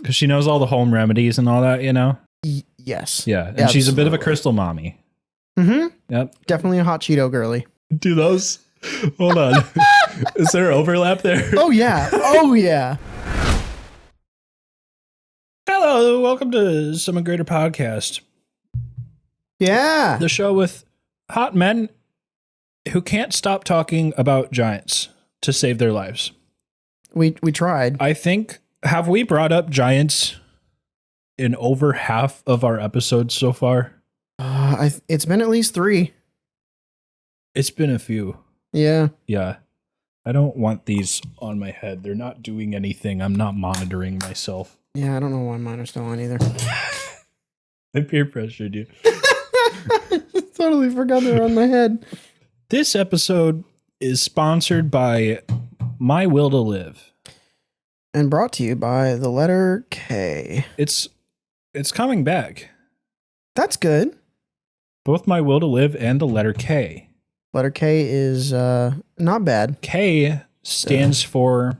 because she knows all the home remedies and all that, you know? Yes. Yeah, and she's a bit of a crystal mommy. Mm-hmm. Yep. Definitely a hot Cheeto girly. Do those? Hold on. Is there overlap there? Oh, yeah. Oh, yeah. Hello, welcome to Summon Greater Podcast. Yeah. The show with hot men who can't stop talking about giants to save their lives. We tried. I think, have we brought up giants in over half of our episodes so far? It's been at least 3. It's been a few. Yeah. Yeah. I don't want these on my head. They're not doing anything. I'm not monitoring myself. Yeah, I don't know why mine are still on either. I peer pressured you. I totally forgot they were on my head. This episode is sponsored by My Will to Live. And brought to you by the letter K. It's coming back. That's good. Both My Will to Live and the letter K. Letter K is not bad. K stands for...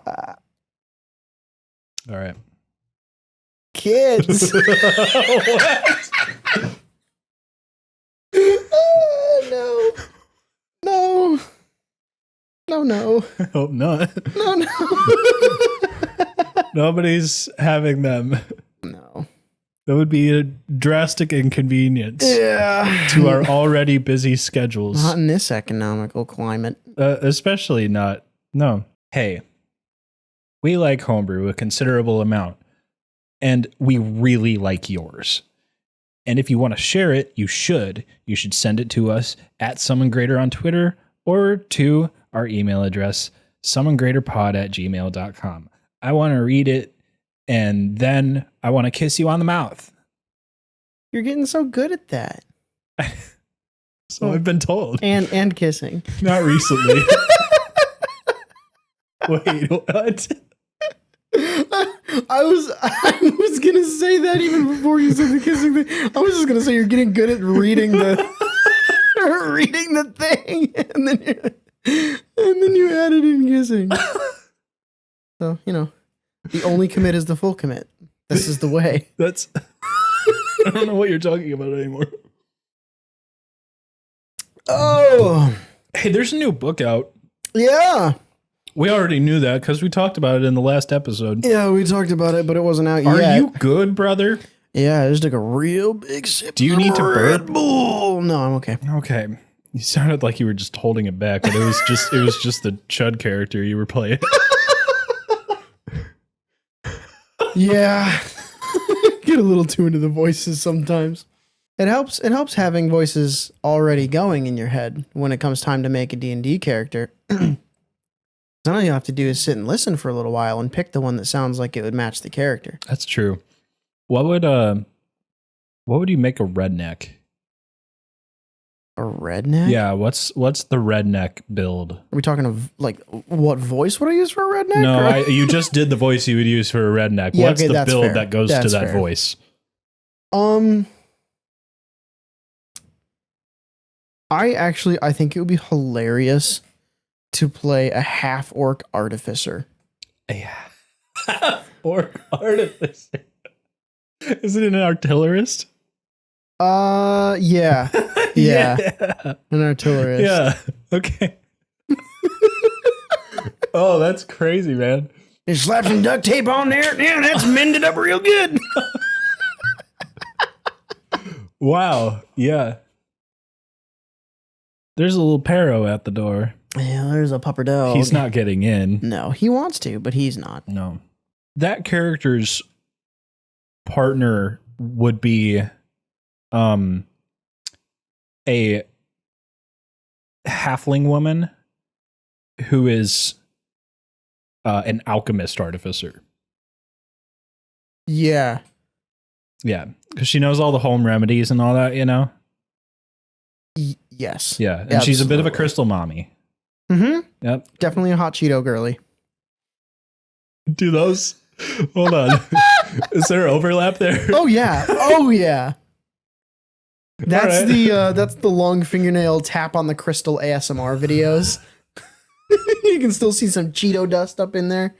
All right. Kids. What? No. No. No, no. I hope not. No, no. Nobody's having them. No. That would be a drastic inconvenience to our already busy schedules. Not in this economical climate. Especially not. No. Hey, we like homebrew a considerable amount, and we really like yours. And if you want to share it, you should. You should send it to us at summongreater on Twitter or to our email address, summongreaterpod@gmail.com. I want to read it, and then I want to kiss you on the mouth. You're getting so good at that. So I've been told. And kissing. Not recently. Wait, what? I was gonna say that even before you said the kissing thing. I was just gonna say you're getting good at reading the thing, and then you added in kissing. So, you know, the only commit is the full commit. This is the way. That's I don't know what you're talking about anymore. Oh, hey, there's a new book out. Yeah. We already knew that because we talked about it in the last episode. Yeah, we talked about it, but it wasn't out yet. Are you good, brother? Yeah, I just took a real big sip. Do you need to burp? Red Bull. No, I'm okay. Okay. You sounded like you were just holding it back, but it was just the Chud character you were playing. Yeah. Get a little too into the voices sometimes. It helps having voices already going in your head when it comes time to make a D&D character. So all you have to do is sit and listen for a little while and pick the one that sounds like it would match the character. That's true. What would you make a redneck? A redneck? Yeah, what's the redneck build? Are we talking of like what voice would I use for a redneck? No, you just did the voice you would use for a redneck. Yeah, what's okay, the build fair. that goes That's to that fair. voice? I think it would be hilarious to play a half-orc artificer. A half-orc artificer. Is it an artillerist? Yeah. Yeah. An artillerist. Yeah. Okay. Oh, that's crazy, man. You slap some duct tape on there. Yeah, that's mended up real good. Wow. Yeah. There's a little Paro at the door. Yeah, there's a pupper dog. He's not getting in. No, he wants to, but he's not. No. That character's partner would be a halfling woman who is an alchemist artificer. Yeah. Yeah, because she knows all the home remedies and all that, you know? Yes. Yeah, and she's a bit of a Absolutely. crystal mommy. Mm-hmm. Yep. Definitely a hot Cheeto girly. Do those? Hold on. Is there overlap there? Oh yeah. Oh yeah. That's All right. that's the long fingernail tap on the crystal ASMR videos. You can still see some Cheeto dust up in there.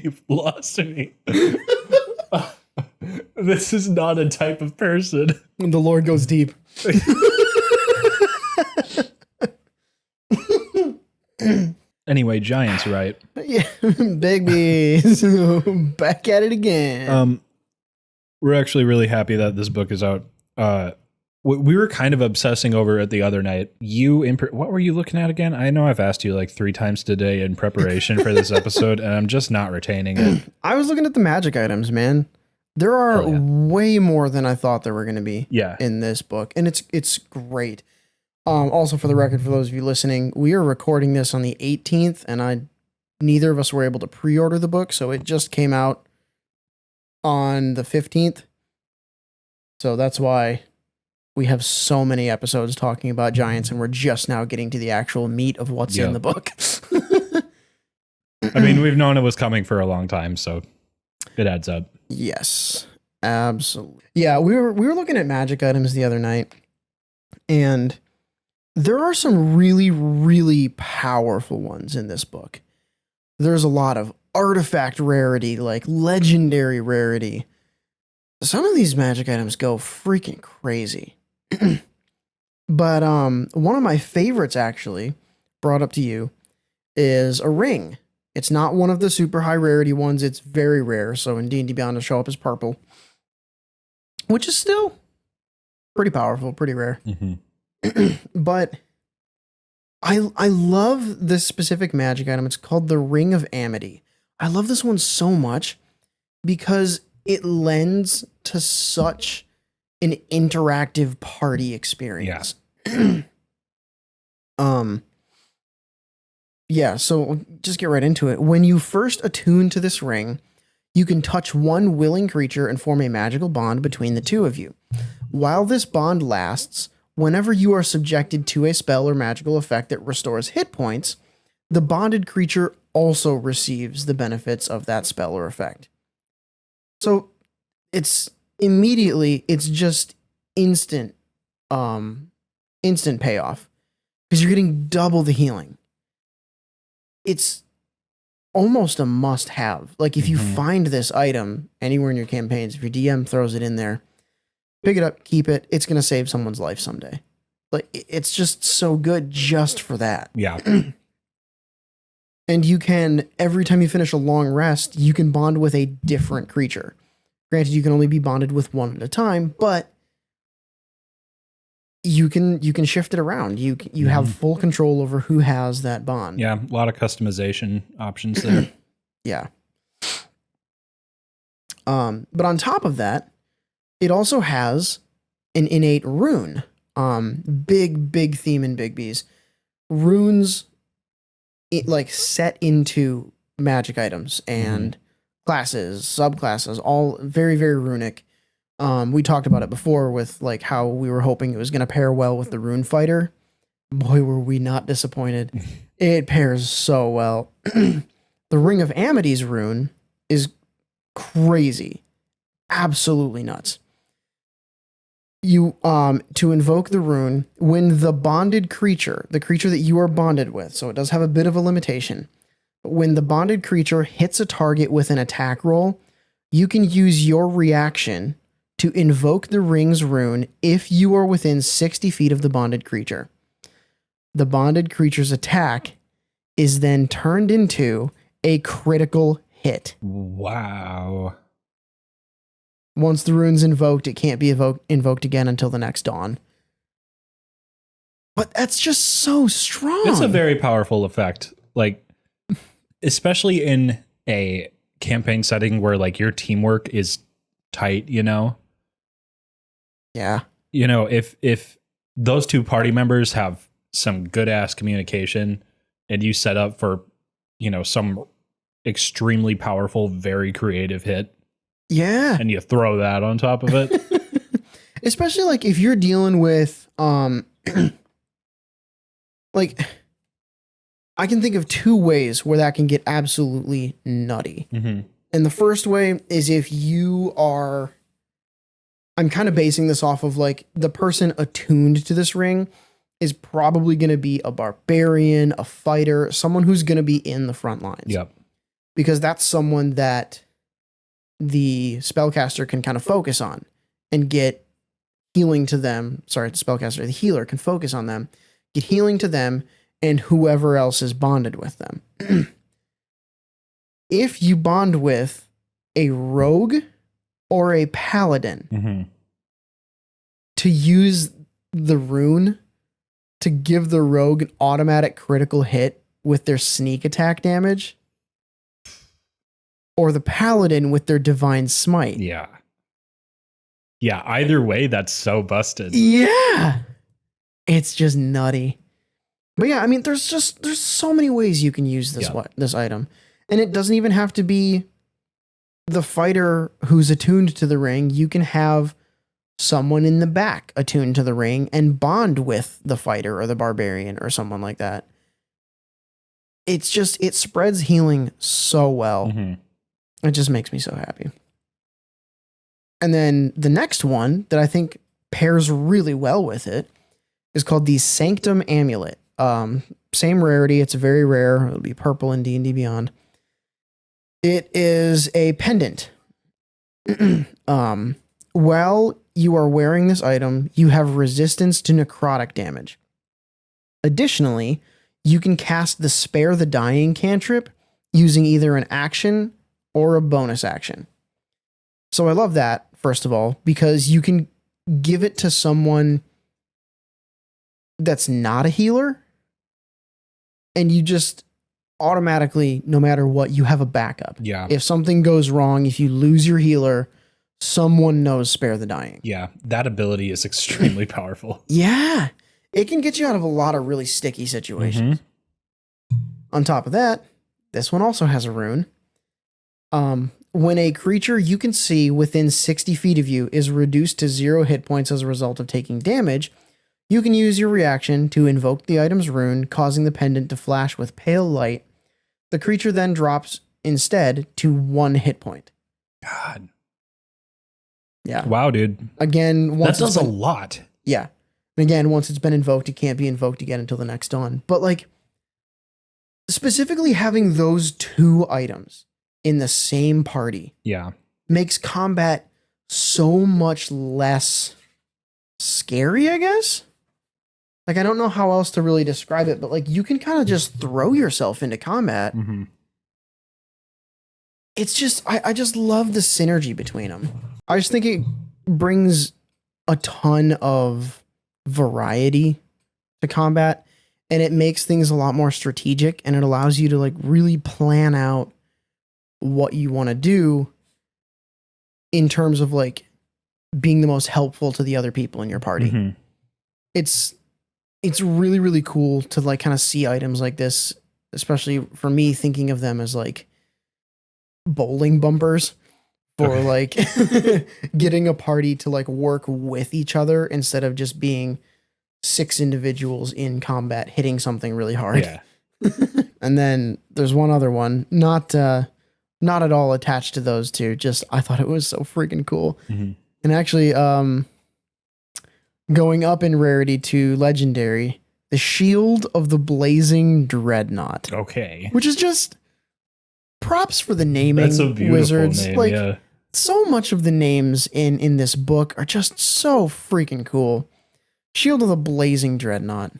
You've lost me. This is not a type of person. And the Lord goes deep. Anyway, Giants, right? Yeah, Bigby. Back at it again. We're actually really happy that this book is out. We were kind of obsessing over it the other night. What were you looking at again? I know I've asked you like 3 times today in preparation for this episode, and I'm just not retaining it. I was looking at the magic items, man. There are way more than I thought there were going to be in this book, and it's great. Also, for the record, for those of you listening, we are recording this on the 18th, and neither of us were able to pre-order the book, so it just came out on the 15th. So that's why we have so many episodes talking about Giants, and we're just now getting to the actual meat of what's in the book. I mean, we've known it was coming for a long time, so it adds up. Yes, absolutely. Yeah, we were looking at magic items the other night, and there are some really, really powerful ones in this book. There's a lot of artifact rarity, like legendary rarity. Some of these magic items go freaking crazy. But one of my favorites, actually, brought up to you, is a ring. It's not one of the super high rarity ones. It's very rare. So in D&D Beyond, it'll show up as purple, which is still pretty powerful, pretty rare. Mm-hmm. But I love this specific magic item. It's called the Ring of Amity. I love this one so much because it lends to such an interactive party experience. Yeah. So just get right into it. When you first attune to this ring, you can touch one willing creature and form a magical bond between the two of you. While this bond lasts, whenever you are subjected to a spell or magical effect that restores hit points, the bonded creature also receives the benefits of that spell or effect. So it's just instant payoff because you're getting double the healing. It's almost a must-have. Like if you find this item anywhere in your campaigns, if your DM throws it in there, pick it up, keep it. It's going to save someone's life someday. Like it's just so good just for that. Yeah. And you can, every time you finish a long rest, you can bond with a different creature. Granted, you can only be bonded with one at a time, but you can shift it around. You have full control over who has that bond. Yeah, a lot of customization options there. Yeah. But on top of that, it also has an innate rune. Big theme in Bigby's. Runes like set into magic items and classes, subclasses, all very, very runic. We talked about it before with like how we were hoping it was going to pair well with the rune fighter. Boy, were we not disappointed. It pairs so well. The Ring of Amity's rune is crazy. Absolutely nuts. You, to invoke the rune, when the bonded creature, the creature that you are bonded with, so it does have a bit of a limitation, but when the bonded creature hits a target with an attack roll, you can use your reaction to invoke the ring's rune if you are within 60 feet of the bonded creature. The bonded creature's attack is then turned into a critical hit. Wow. Once the rune's invoked, it can't be invoked again until the next dawn. But that's just so strong. It's a very powerful effect. Like, especially in a campaign setting where like your teamwork is tight, you know? Yeah. You know, if those two party members have some good ass communication and you set up for, you know, some extremely powerful, very creative hit. Yeah. And you throw that on top of it. Especially like if you're dealing with like I can think of 2 ways where that can get absolutely nutty. And the first way is if you are, I'm kind of basing this off of like the person attuned to this ring is probably going to be a barbarian, a fighter, someone who's going to be in the front lines. Yep. Because that's someone that the spellcaster can kind of focus on and get healing to them. Sorry, the spellcaster, the healer can focus on them, get healing to them, and whoever else is bonded with them. If you bond with a rogue or a paladin to use the rune to give the rogue an automatic critical hit with their sneak attack damage, or the paladin with their divine smite. Yeah. Yeah, either way, that's so busted. Yeah. It's just nutty. But yeah, I mean, there's so many ways you can use this this item. And it doesn't even have to be the fighter who's attuned to the ring. You can have someone in the back attuned to the ring and bond with the fighter or the barbarian or someone like that. It's just, it spreads healing so well. It just makes me so happy. And then the next one that I think pairs really well with it is called the Sanctum Amulet. Same rarity. It's very rare. It'll be purple in D&D Beyond. It is a pendant. While you are wearing this item, you have resistance to necrotic damage. Additionally, you can cast the Spare the Dying cantrip using either an action or a bonus action. So I love that, first of all, because you can give it to someone that's not a healer, and you just automatically, no matter what, you have a backup. Yeah. If something goes wrong, if you lose your healer, someone knows Spare the Dying. Yeah, that ability is extremely powerful. Yeah. It can get you out of a lot of really sticky situations. On top of that, this one also has a rune. When a creature you can see within 60 feet of you is reduced to 0 hit points as a result of taking damage, you can use your reaction to invoke the item's rune, causing the pendant to flash with pale light. The creature then drops instead to 1 hit point. God. Yeah. Wow, dude. Again, that does a lot. Yeah. And again, once it's been invoked, it can't be invoked again until the next dawn. But like, specifically having those 2 items in the same party makes combat so much less scary, I guess. Like, I don't know how else to really describe it, but like, you can kind of just throw yourself into combat. It's just, I just love the synergy between them. I just think it brings a ton of variety to combat, and it makes things a lot more strategic, and it allows you to like really plan out what you want to do in terms of like being the most helpful to the other people in your party. It's really, really cool to like kind of see items like this, especially for me, thinking of them as like bowling bumpers for like getting a party to like work with each other instead of just being 6 individuals in combat hitting something really hard. Yeah. And then there's one other one, not at all attached to those 2. Just, I thought it was so freaking cool. And actually, going up in rarity to legendary, the Shield of the Blazing Dreadnought. Okay. Which is just props for the naming. That's a beautiful Wizards. name, like, yeah. so much of the names in this book are just so freaking cool. Shield of the Blazing Dreadnought.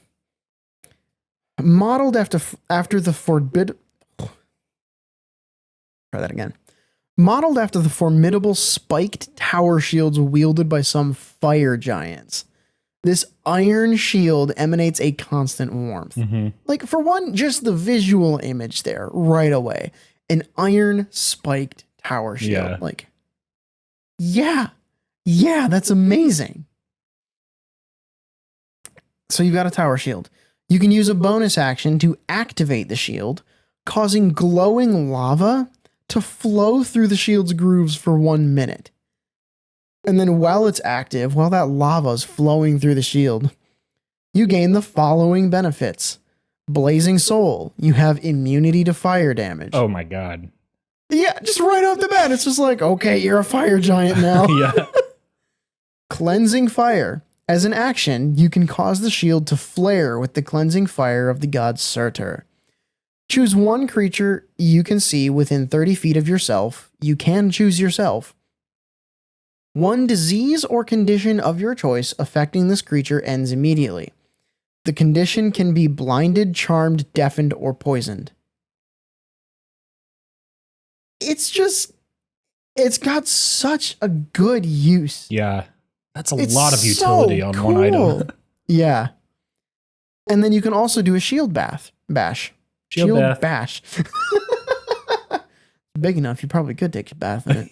Modeled after the forbid. Try that again. Modeled after the formidable spiked tower shields wielded by some fire giants. This iron shield emanates a constant warmth. Like, for one, just the visual image there right away. An iron spiked tower shield. Yeah. Like, yeah, that's amazing. So you've got a tower shield. You can use a bonus action to activate the shield, causing glowing lava to flow through the shield's grooves for 1 minute. And then while it's active, while that lava's flowing through the shield, you gain the following benefits. Blazing Soul, you have immunity to fire damage. Oh my God. Yeah, just right off the bat, it's just like, okay, you're a fire giant now. Yeah. Cleansing Fire, As an action, you can cause the shield to flare with the cleansing fire of the god Surtur. Choose one creature you can see within 30 feet of yourself. You can choose yourself. One disease or condition of your choice affecting this creature ends immediately. The condition can be blinded, charmed, deafened, or poisoned. It's got such a good use. Yeah. That's a lot of utility on one item. Yeah. And then you can also do a shield bash. Shield bash. Big enough, you probably could take a bath in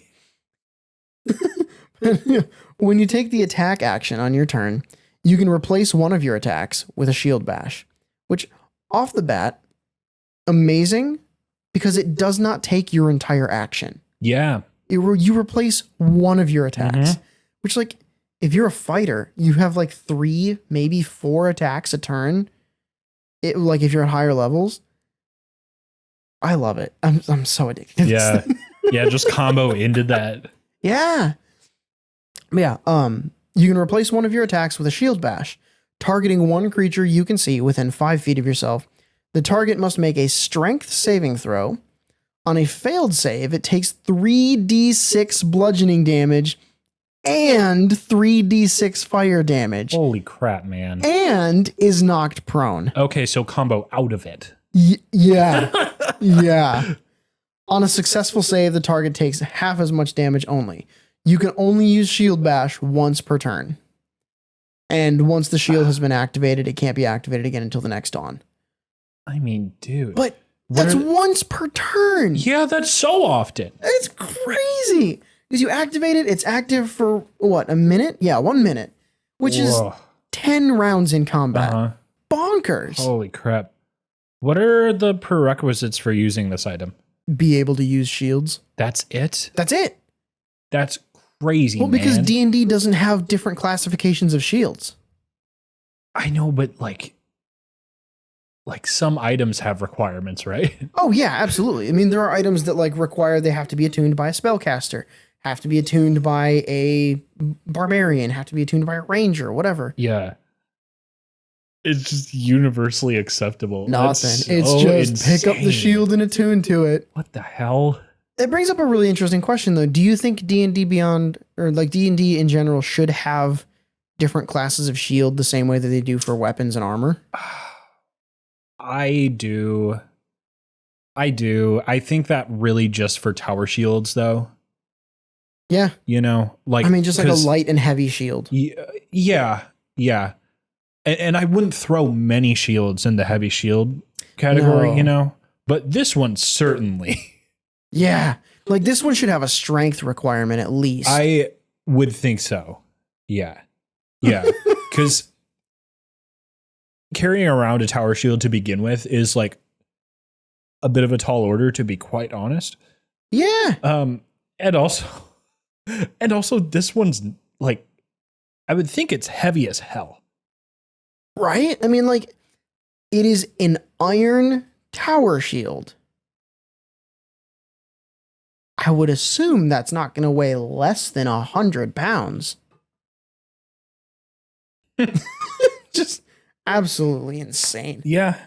it. When you take the attack action on your turn, you can replace one of your attacks with a shield bash, which off the bat, amazing because it does not take your entire action. Yeah. You replace one of your attacks, which like if you're a fighter, you have like 3, maybe 4 attacks a turn. It like if you're at higher levels. I love it. I'm so addicted to this thing. Yeah, just combo into that. Yeah. Yeah. You can replace one of your attacks with a shield bash, targeting one creature you can see within 5 feet of yourself. The target must make a strength saving throw. On a failed save, it takes 3d6 bludgeoning damage and 3d6 fire damage. Holy crap, man. And is knocked prone. Okay, so combo out of it. Yeah. Yeah. On a successful save, the target takes half as much damage only. You can only use shield bash once per turn. And once the shield has been activated, it can't be activated again until the next dawn. I mean, dude. But that's once per turn. Yeah, that's so often. It's crazy. Because you activate it, it's active for what, a minute? Yeah, 1 minute. Which is 10 rounds in combat. Bonkers. Holy crap. What are the prerequisites for using this item? Be able to use shields. That's it? That's it. That's crazy, well, because D&D doesn't have different classifications of shields. I know, but like some items have requirements, right? Oh yeah, absolutely. I mean, there are items that like require they have to be attuned by a spellcaster, have to be attuned by a barbarian, have to be attuned by a ranger, whatever. Yeah. It's just universally acceptable. Nothing. It's just insane. Pick up the shield and attune to it. What the hell? It brings up a really interesting question, though. Do you think D&D Beyond, or like D&D in general, should have different classes of shield the same way that they do for weapons and armor? I do. I think that really just for tower shields, though. Yeah. You know, like, I mean, just like a light and heavy shield. Yeah. And I wouldn't throw many shields in the heavy shield category, you know, but this one certainly. Yeah. Like this one should have a strength requirement at least. I would think so. Yeah. Yeah. Because carrying around a tower shield to begin with is like a bit of a tall order, to be quite honest. Yeah. And also this one's like, I would think it's heavy as hell. Right? I mean, like, it is an iron tower shield. I would assume that's not going to weigh less than 100 pounds. Just absolutely insane. Yeah.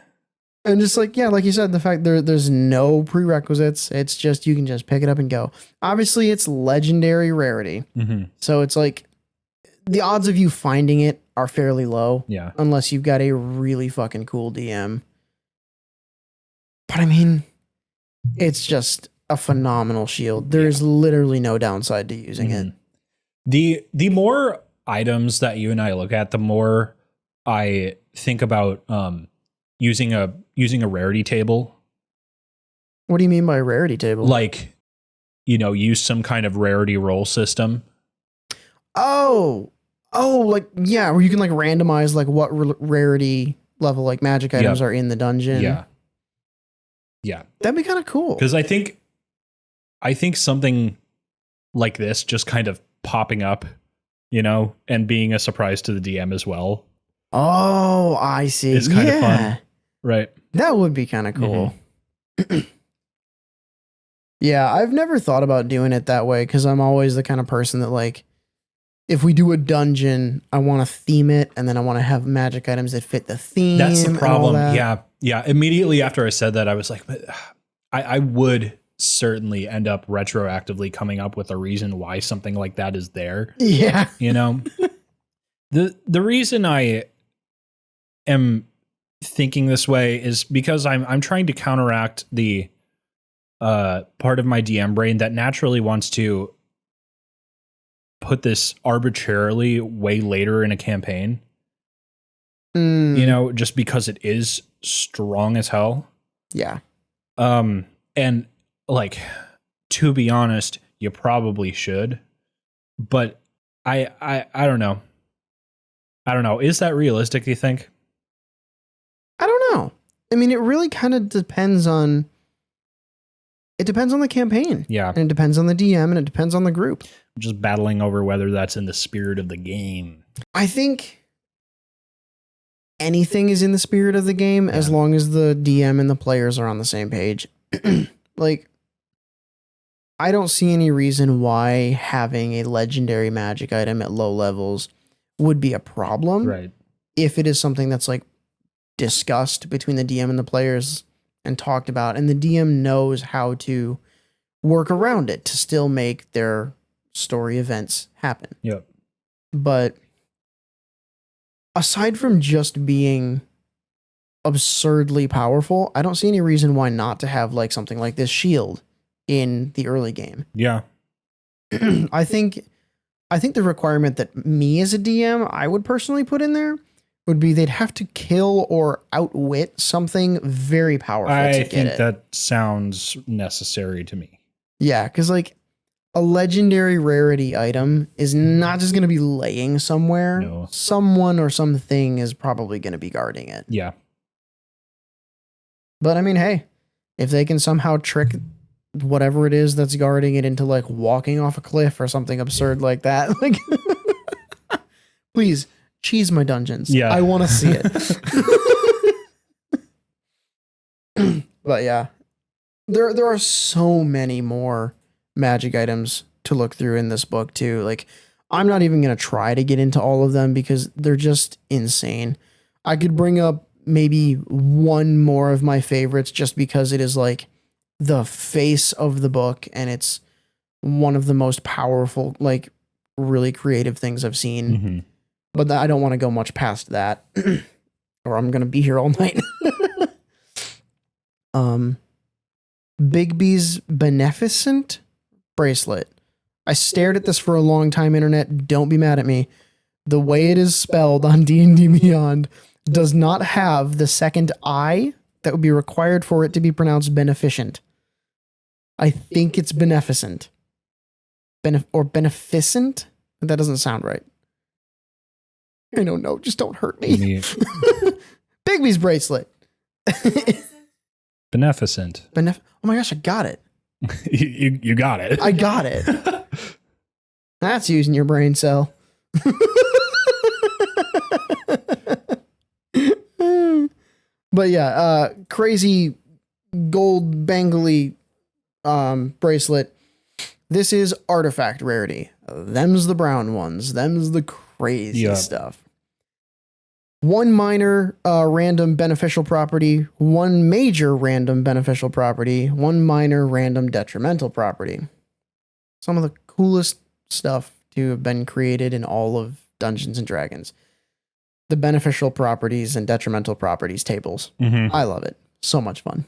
And just like, yeah, like you said, the fact there's no prerequisites. It's just, you can just pick it up and go. Obviously, it's legendary rarity. Mm-hmm. So it's like, the odds of you finding it are fairly low. Yeah. Unless you've got a really fucking cool DM. But I mean, it's just a phenomenal shield. There's literally no downside to using it. The more items that you and I look at, the more I think about using a rarity table. What do you mean by a rarity table? Like, you know, use some kind of rarity roll system. Oh, like, yeah, where you can like randomize like what rarity level like magic items are in the dungeon. Yeah. That'd be kind of cool. Because I think something like this just kind of popping up, you know, and being a surprise to the DM as well. Oh, I see. It's kind of fun. Right. That would be kind of cool. Mm-hmm. Yeah, I've never thought about doing it that way because I'm always the kind of person that like, if we do a dungeon, I want to theme it, and then I want to have magic items that fit the theme. That's the problem. That. Yeah. Immediately after I said that, I was like, I would certainly end up retroactively coming up with a reason why something like that is there. Yeah. You know, the reason I am thinking this way is because I'm trying to counteract the part of my DM brain that naturally wants to put this arbitrarily way later in a campaign. You know, just because it is strong as hell. Yeah. And like, to be honest, you probably should, but I don't know. I don't know. Is that realistic, do you think? I don't know. I mean, it really kind of depends on the campaign. Yeah. And it depends on the DM, and it depends on the group. I'm just battling over whether that's in the spirit of the game. I think anything is in the spirit of the game as long as the DM and the players are on the same page. Like, I don't see any reason why having a legendary magic item at low levels would be a problem. Right. If it is something that's like discussed between the DM and the players and talked about, and the DM knows how to work around it to still make their story events happen. Yep. But aside from just being absurdly powerful, I don't see any reason why not to have like something like this shield in the early game. Yeah. I think the requirement that me as a DM I would personally put in there would be they'd have to kill or outwit something very powerful to get it. I think that sounds necessary to me. Yeah, because like a legendary rarity item is not just going to be laying somewhere. No. Someone or something is probably going to be guarding it. Yeah. But I mean, hey, if they can somehow trick whatever it is that's guarding it into like walking off a cliff or something absurd like that, like, please cheese my dungeons. Yeah. I want to see it. But yeah, there are so many more magic items to look through in this book too. Like, I'm not even going to try to get into all of them because they're just insane. I could bring up maybe one more of my favorites just because it is like the face of the book and it's one of the most powerful, like really creative things I've seen. Mm-hmm. But I don't want to go much past that or I'm going to be here all night. Bigby's Beneficent bracelet. I stared at this for a long time, internet. Don't be mad at me. The way it is spelled on D&D Beyond does not have the second I that would be required for it to be pronounced beneficent. I think it's beneficent. Or beneficent? That doesn't sound right. I don't know. Just don't hurt me. Bigby's bracelet. Beneficent. Oh my gosh, I got it. You got it. I got it. That's using your brain cell. But yeah, crazy gold bangly bracelet. This is artifact rarity. Them's the brown ones. Them's the crazy stuff. One minor random beneficial property, one major random beneficial property, one minor random detrimental property. Some of the coolest stuff to have been created in all of Dungeons and Dragons. The beneficial properties and detrimental properties tables. Mm-hmm. I love it. So much fun.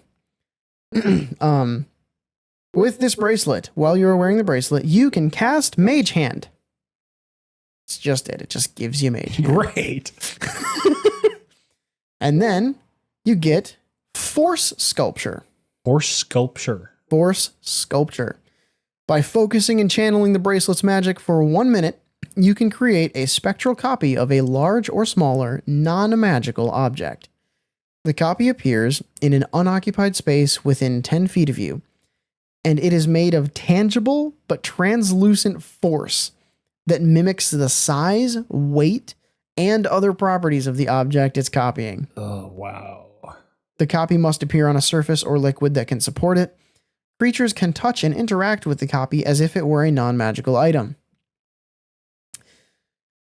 With this bracelet, while you're wearing the bracelet, you can cast Mage Hand. It's just it. It just gives you Mage Hand. Great. And then you get Force Sculpture. Force Sculpture. Force Sculpture. By focusing and channeling the bracelet's magic for 1 minute, you can create a spectral copy of a large or smaller non-magical object. The copy appears in an unoccupied space within 10 feet of you, and it is made of tangible but translucent force that mimics the size, weight, and other properties of the object it's copying. Oh, wow. The copy must appear on a surface or liquid that can support it. Creatures can touch and interact with the copy as if it were a non-magical item.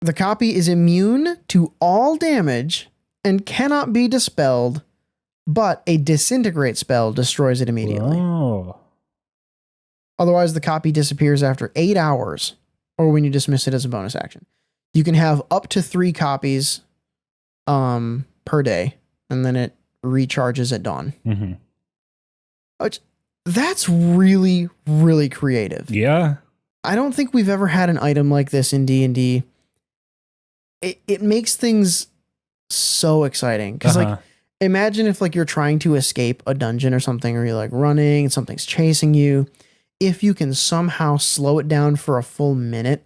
The copy is immune to all damage and cannot be dispelled, but a disintegrate spell destroys it immediately. Oh. Otherwise, the copy disappears after 8 hours or when you dismiss it as a bonus action. You can have up to 3 copies per day, and then it recharges at dawn. Mm-hmm. That's really, really creative. Yeah. I don't think we've ever had an item like this in D&D. It makes things so exciting. Because, like, imagine if, like, you're trying to escape a dungeon or something, or you're, like, running and something's chasing you. If you can somehow slow it down for a full minute,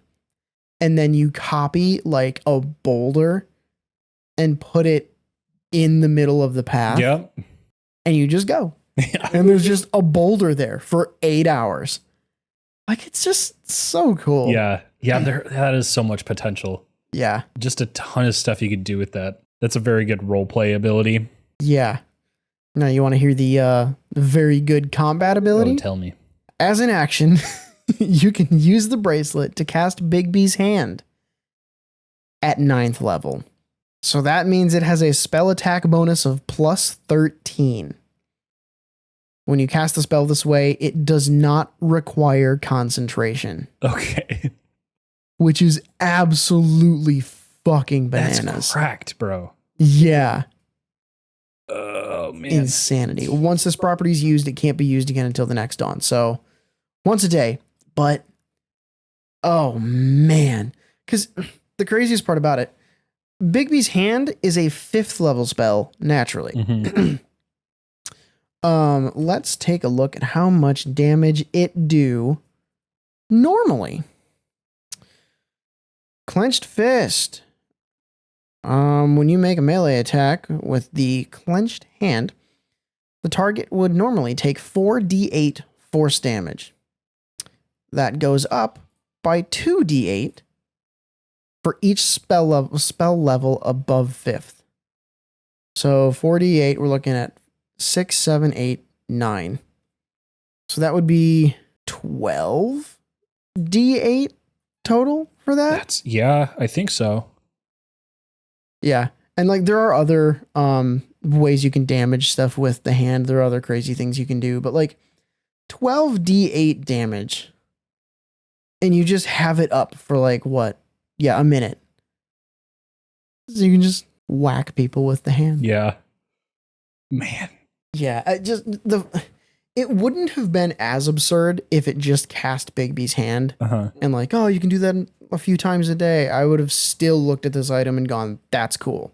and then you copy, like, a boulder and put it in the middle of the path. Yep. And you just go. And there's just a boulder there for 8 hours. Like, it's just so cool. Yeah. Yeah, that is so much potential. Yeah. Just a ton of stuff you could do with that. That's a very good role play ability. Yeah. Now, you want to hear the very good combat ability? Oh, tell me. As an action, you can use the bracelet to cast Bigby's hand at 9th level. So that means it has a spell attack bonus of plus 13. When you cast the spell this way, it does not require concentration. Okay. Which is absolutely fucking bananas. That's cracked, bro. Yeah. Oh, man. Insanity. Once this property is used, it can't be used again until the next dawn. So once a day. But, oh, man. Because the craziest part about it, Bigby's hand is a 5th level spell naturally. Mm-hmm. Let's take a look at how much damage it do normally. Clenched Fist. When you make a melee attack with the clenched hand, the target would normally take 4d8 force damage. That goes up by 2d8 for each spell level above 5th. So 4d8, we're looking at 6, 7, 8, 9. So that would be 12 d8 total for that? Yeah, I think so. Yeah. And like there are other ways you can damage stuff with the hand. There are other crazy things you can do, but like 12 d8 damage. And you just have it up for like what? Yeah, a minute. So you can just whack people with the hand. Yeah. Man. Yeah, it wouldn't have been as absurd if it just cast Bigby's hand and like, oh, you can do that a few times a day. I would have still looked at this item and gone, that's cool.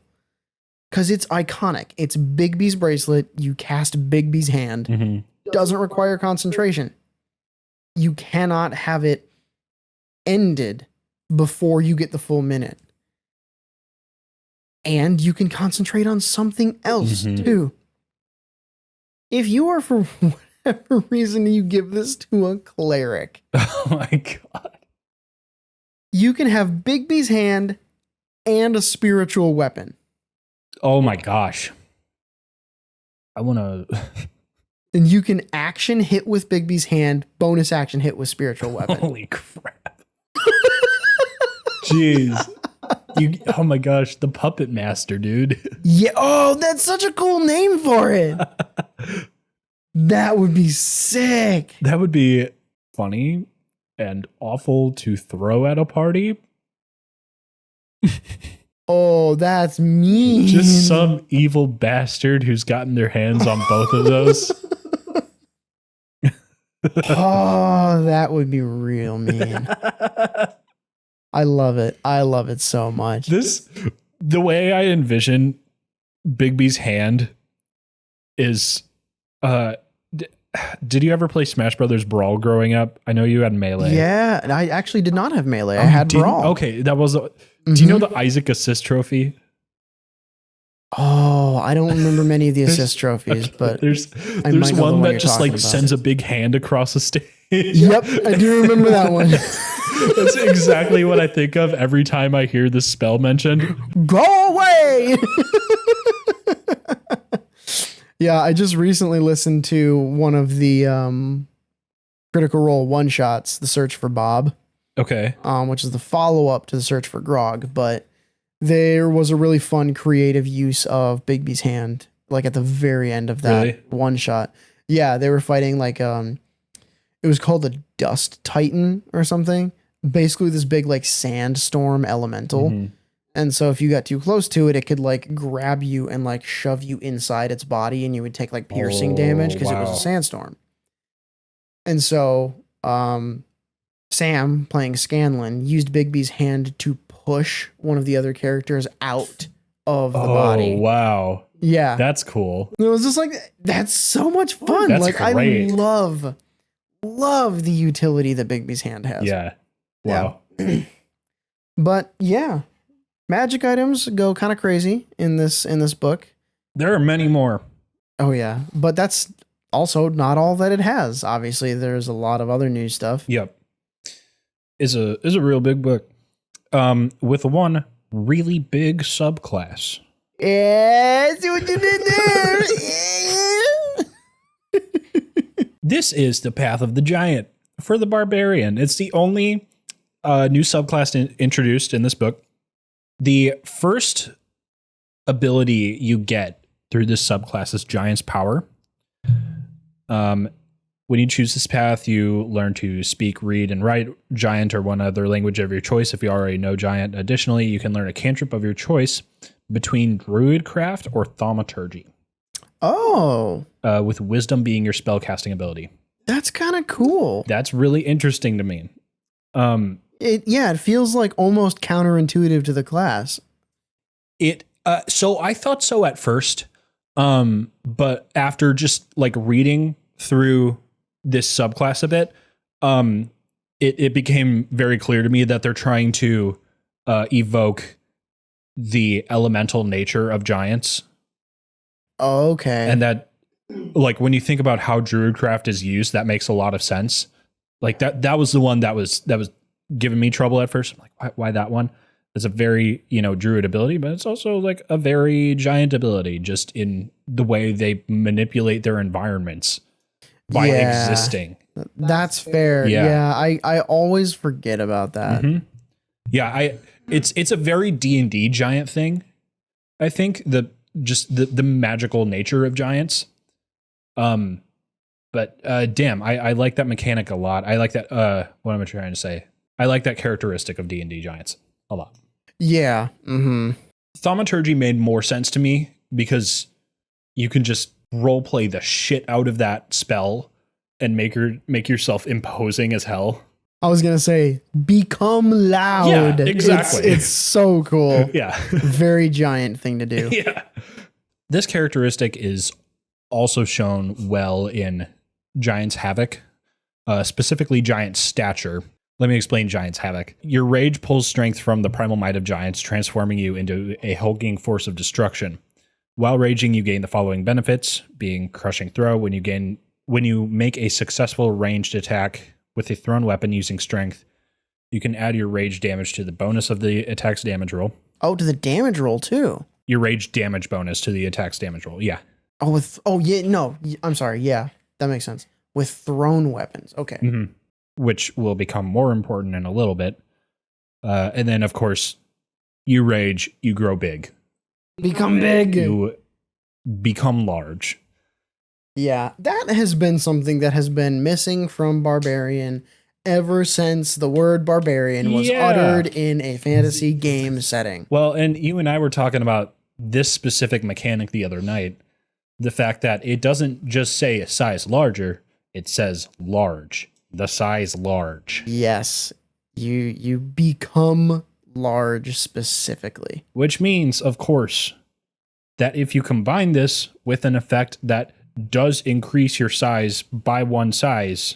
Because it's iconic. It's Bigby's bracelet. You cast Bigby's hand. Mm-hmm. Doesn't require concentration. You cannot have it ended before you get the full minute. And you can concentrate on something else too. If you are, for whatever reason, you give this to a cleric. Oh my God. You can have Bigby's hand and a spiritual weapon. Oh my gosh. I want to. And you can action hit with Bigby's hand, bonus action hit with spiritual weapon. Holy crap. Jeez. Oh my gosh, the Puppet Master, dude. Yeah. Oh, that's such a cool name for it. That would be sick. That would be funny and awful to throw at a party. Oh, that's mean. Just some evil bastard who's gotten their hands on both of those. Oh, that would be real mean. I love it. I love it so much. The way I envision Bigby's hand is, did you ever play Smash Brothers Brawl growing up? I know you had Melee. Yeah, I actually did not have Melee. I had Brawl. Okay, that was. Do you know the Isaac Assist Trophy? Oh, I don't remember many of the assist trophies, but there's one that just like sends a big hand across the stage. Yep, I do remember that one. That's exactly what I think of every time I hear this spell mentioned. Go away! Yeah, I just recently listened to one of the Critical Role one-shots, The Search for Bob. Okay. Which is the follow-up to the Search for Grog. But there was a really fun, creative use of Bigby's hand, like at the very end of that Really? one shot. Yeah, they were fighting like it was called the Dust Titan or something. Basically, this big like sandstorm elemental. Mhm. And so if you got too close to it, it could like grab you and like shove you inside its body, and you would take like piercing damage because it was a wow. sandstorm. And so Sam, playing Scanlan, used Bigby's hand to push one of the other characters out of the body. Wow. Yeah. That's cool. It was just like, that's so much fun. That's like great. I love the utility that Bigby's hand has. Yeah. Wow. But yeah, magic items go kind of crazy in this book. There are many more. Oh yeah, but that's also not all that it has. Obviously, there's a lot of other new stuff. Yep. Is a real big book. With one really big subclass. Yeah, see what you did there. This is the Path of the Giant for the Barbarian. It's the only new subclass introduced in this book. The first ability you get through this subclass is Giant's Power. When you choose this path, you learn to speak, read, and write Giant or one other language of your choice if you already know Giant. Additionally, you can learn a cantrip of your choice between Druidcraft or Thaumaturgy. Oh. With Wisdom being your spellcasting ability. That's kind of cool. That's really interesting to me. It feels like almost counterintuitive to the class. So I thought so at first, but after just like reading through this subclass a bit, it became very clear to me that they're trying to evoke the elemental nature of giants. Okay. And that, like, when you think about how Druidcraft is used, that makes a lot of sense. Like that was the one that was giving me trouble at first. I'm like, why that one? It's a very, Druid ability, but it's also like a very giant ability just in the way they manipulate their environments by existing. That's fair. Yeah. I always forget about that. Mm-hmm. Yeah, it's a very D&D giant thing. I think the magical nature of giants. But damn, I like that mechanic a lot. I like that what am I trying to say? I like that characteristic of D&D giants a lot. Yeah. Mm-hmm. Thaumaturgy made more sense to me because you can just roleplay the shit out of that spell and make yourself imposing as hell. I was gonna say, become loud. Yeah, exactly. It's so cool. Yeah. Very giant thing to do. Yeah. This characteristic is also shown well in Giant's Havoc, specifically Giant's Stature. Let me explain Giant's Havoc. Your rage pulls strength from the primal might of giants, transforming you into a hulking force of destruction. While raging, you gain the following benefits, being Crushing Throw. When you make a successful ranged attack with a thrown weapon using strength, you can add your rage damage to the bonus of the attack's damage roll. Oh, to the damage roll too. Your rage damage bonus to the attack's damage roll. Yeah. I'm sorry. Yeah, that makes sense. With thrown weapons. Okay. Mm-hmm. Which will become more important in a little bit. And then, of course, you rage, you grow big. Become big. You become large. Yeah, that has been something that has been missing from Barbarian ever since the word barbarian was uttered in a fantasy game setting. Well, and you and I were talking about this specific mechanic the other night. The fact that it doesn't just say a size larger, it says large. The size large. Yes. You become large specifically. Which means, of course, that if you combine this with an effect that does increase your size by one size,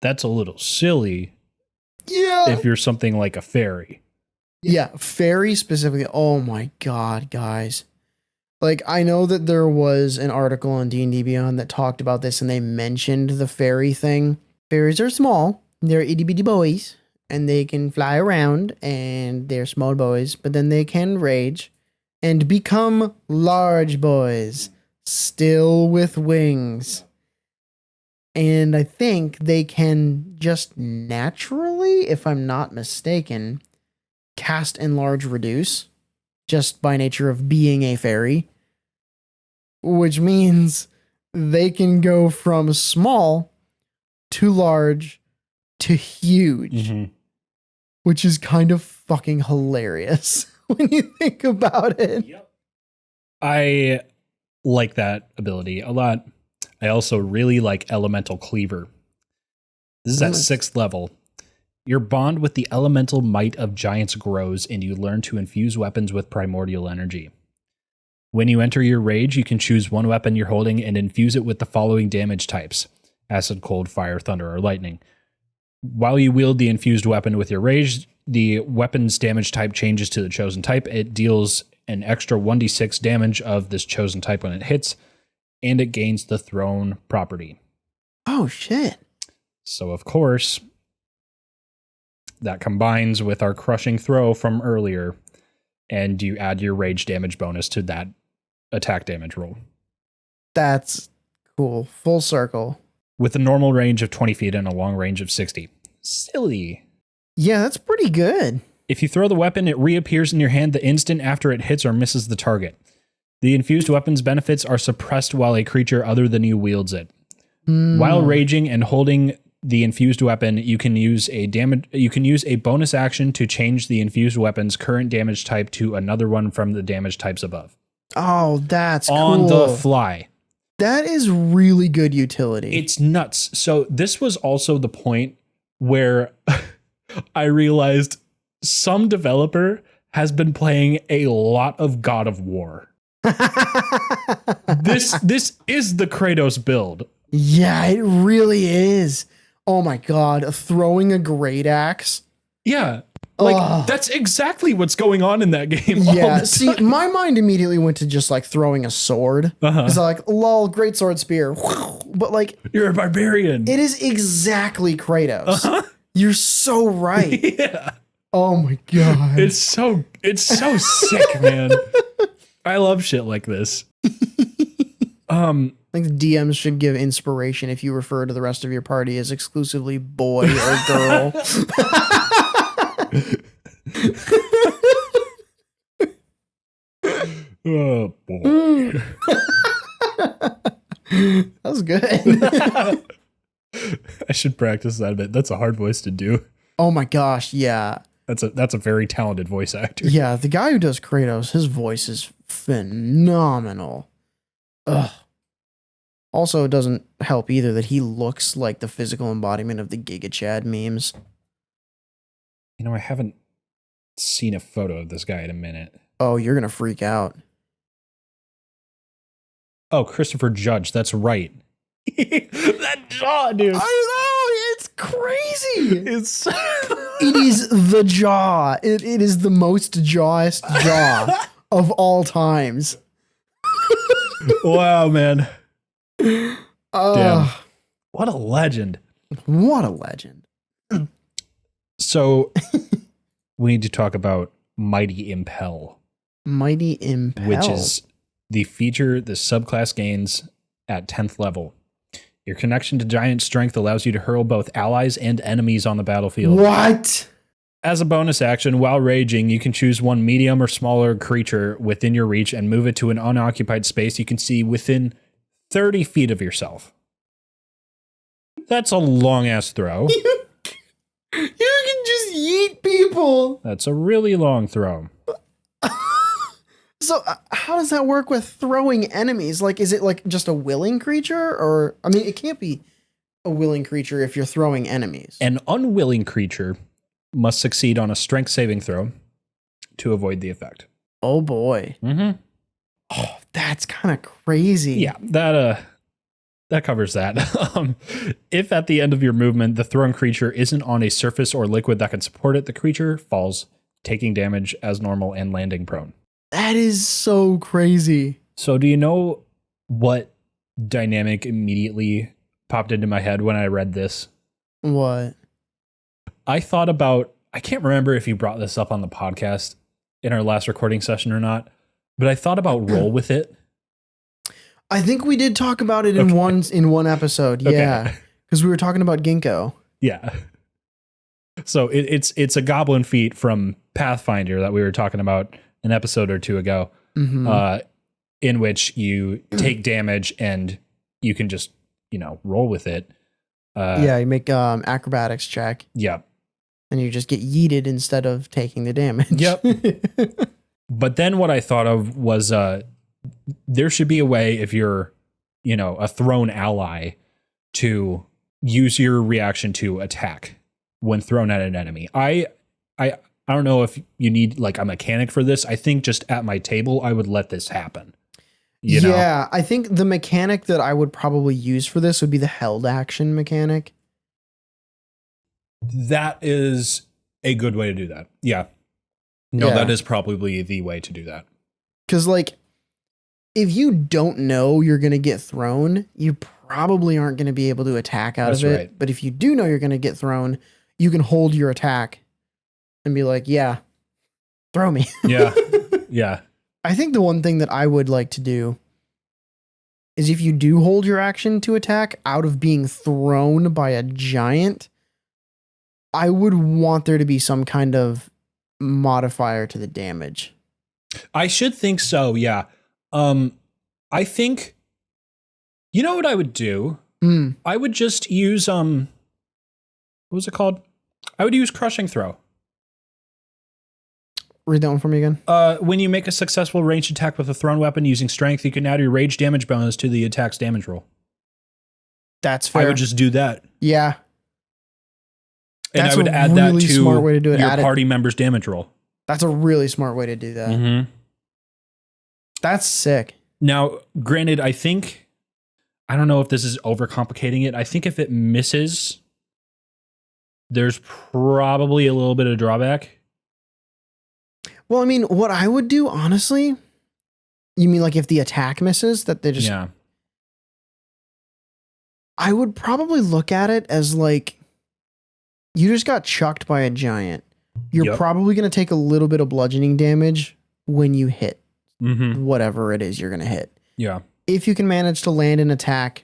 that's a little silly. Yeah. If you're something like a fairy. Yeah, fairy specifically. Oh my god, guys. Like, I know that there was an article on D&D Beyond that talked about this, and they mentioned the fairy thing. Fairies are small. They're itty-bitty boys, and they can fly around, and they're small boys, but then they can rage and become large boys, still with wings. And I think they can just naturally, if I'm not mistaken, cast, enlarge, reduce just by nature of being a fairy, which means they can go from small to large to huge, which is kind of fucking hilarious when you think about it. Yep. I like that ability a lot. I also really like Elemental Cleaver. This is at 6th level. Your bond with the elemental might of giants grows, and you learn to infuse weapons with primordial energy. When you enter your rage, you can choose one weapon you're holding and infuse it with the following damage types: acid, cold, fire, thunder, or lightning. While you wield the infused weapon with your rage, the weapon's damage type changes to the chosen type. It deals an extra 1d6 damage of this chosen type when it hits, and it gains the thrown property. Oh, shit. So, of course, that combines with our crushing throw from earlier, and you add your rage damage bonus to that attack damage roll. That's cool. Full circle. With a normal range of 20 feet and a long range of 60. Silly. Yeah, that's pretty good. If you throw the weapon, it reappears in your hand the instant after it hits or misses the target. The infused weapon's benefits are suppressed while a creature other than you wields it. While raging and holding the infused weapon, you can use a bonus action to change the infused weapon's current damage type to another one from the damage types above. Oh, that's on cool. the fly. That is really good utility. It's nuts. So this was also the point where I realized some developer has been playing a lot of God of War. This is the Kratos build. Yeah, it really is. Oh my God, throwing a great axe. Yeah. Like, that's exactly what's going on in that game. Yeah, see, my mind immediately went to just like throwing a sword. It's like, lol, great sword spear. But like, you're a barbarian. It is exactly Kratos. You're so right. Yeah. Oh my God. It's so sick, man. I love shit like this. I think the DMs should give inspiration if you refer to the rest of your party as exclusively boy or girl. Oh boy. That was good. I should practice that a bit. That's a hard voice to do. Oh my gosh, yeah. That's a very talented voice actor. Yeah, the guy who does Kratos, his voice is phenomenal. Ugh. Also, it doesn't help either that he looks like the physical embodiment of the Giga Chad memes. You know, I haven't seen a photo of this guy in a minute. Oh, you're going to freak out. Oh, Christopher Judge. That's right. That jaw, dude. I know. It's crazy. It is the jaw. It is the most jawest jaw of all times. Wow, man. Damn. What a legend. What a legend. So we need to talk about Mighty Impel. Mighty Impel. Which is the feature the subclass gains at 10th level. Your connection to giant strength allows you to hurl both allies and enemies on the battlefield. What? As a bonus action, while raging, you can choose one medium or smaller creature within your reach and move it to an unoccupied space you can see within 30 feet of yourself. That's a long-ass throw. You can just yeet people. That's a really long throw. So how does that work with throwing enemies? Like, is it like just a willing creature? Or, I mean, it can't be a willing creature if you're throwing enemies. An unwilling creature must succeed on a strength saving throw to avoid the effect. Oh boy. Mm-hmm. Oh, that's kind of crazy. Yeah, that covers that. If at the end of your movement, the thrown creature isn't on a surface or liquid that can support it, the creature falls, taking damage as normal and landing prone. That is so crazy. So do you know what dynamic immediately popped into my head when I read this? What? I thought about, I can't remember if you brought this up on the podcast in our last recording session or not, but I thought about Roll With It. I think we did talk about it in one episode. Yeah. Because we were talking about ginkgo. Yeah. So it's a goblin feat from Pathfinder that we were talking about an episode or two ago, in which you take damage and you can just, roll with it. You make acrobatics check. Yeah. And you just get yeeted instead of taking the damage. Yep. But then what I thought of was there should be a way if you're, a thrown ally to use your reaction to attack when thrown at an enemy. I don't know if you need like a mechanic for this. I think just at my table, I would let this happen. You know? I think the mechanic that I would probably use for this would be the held action mechanic. That is a good way to do that. Yeah. No, that is probably the way to do that. Because, like, if you don't know you're going to get thrown, you probably aren't going to be able to attack out of it. Right. But if you do know you're going to get thrown, you can hold your attack and be like, yeah, throw me. Yeah. Yeah. I think the one thing that I would like to do is if you do hold your action to attack out of being thrown by a giant, I would want there to be some kind of modifier to the damage. I should think so, yeah. I think, you know what I would do? I would just use, what was it called? I would use Crushing Throw. Read that one for me again. When you make a successful ranged attack with a thrown weapon using strength, you can add your rage damage bonus to the attack's damage roll. That's fair. I would just do that. Yeah. And That's I would add really that to smart way to do it. your party member's damage roll. That's a really smart way to do that. Mm-hmm. That's sick. Now, granted, I don't know if this is overcomplicating it. I think if it misses, there's probably a little bit of drawback. Well, I mean, what I would do, honestly, you mean like if the attack misses, that they just... Yeah. I would probably look at it as like, you just got chucked by a giant. You're probably going to take a little bit of bludgeoning damage when you hit whatever it is you're going to hit. Yeah. If you can manage to land an attack,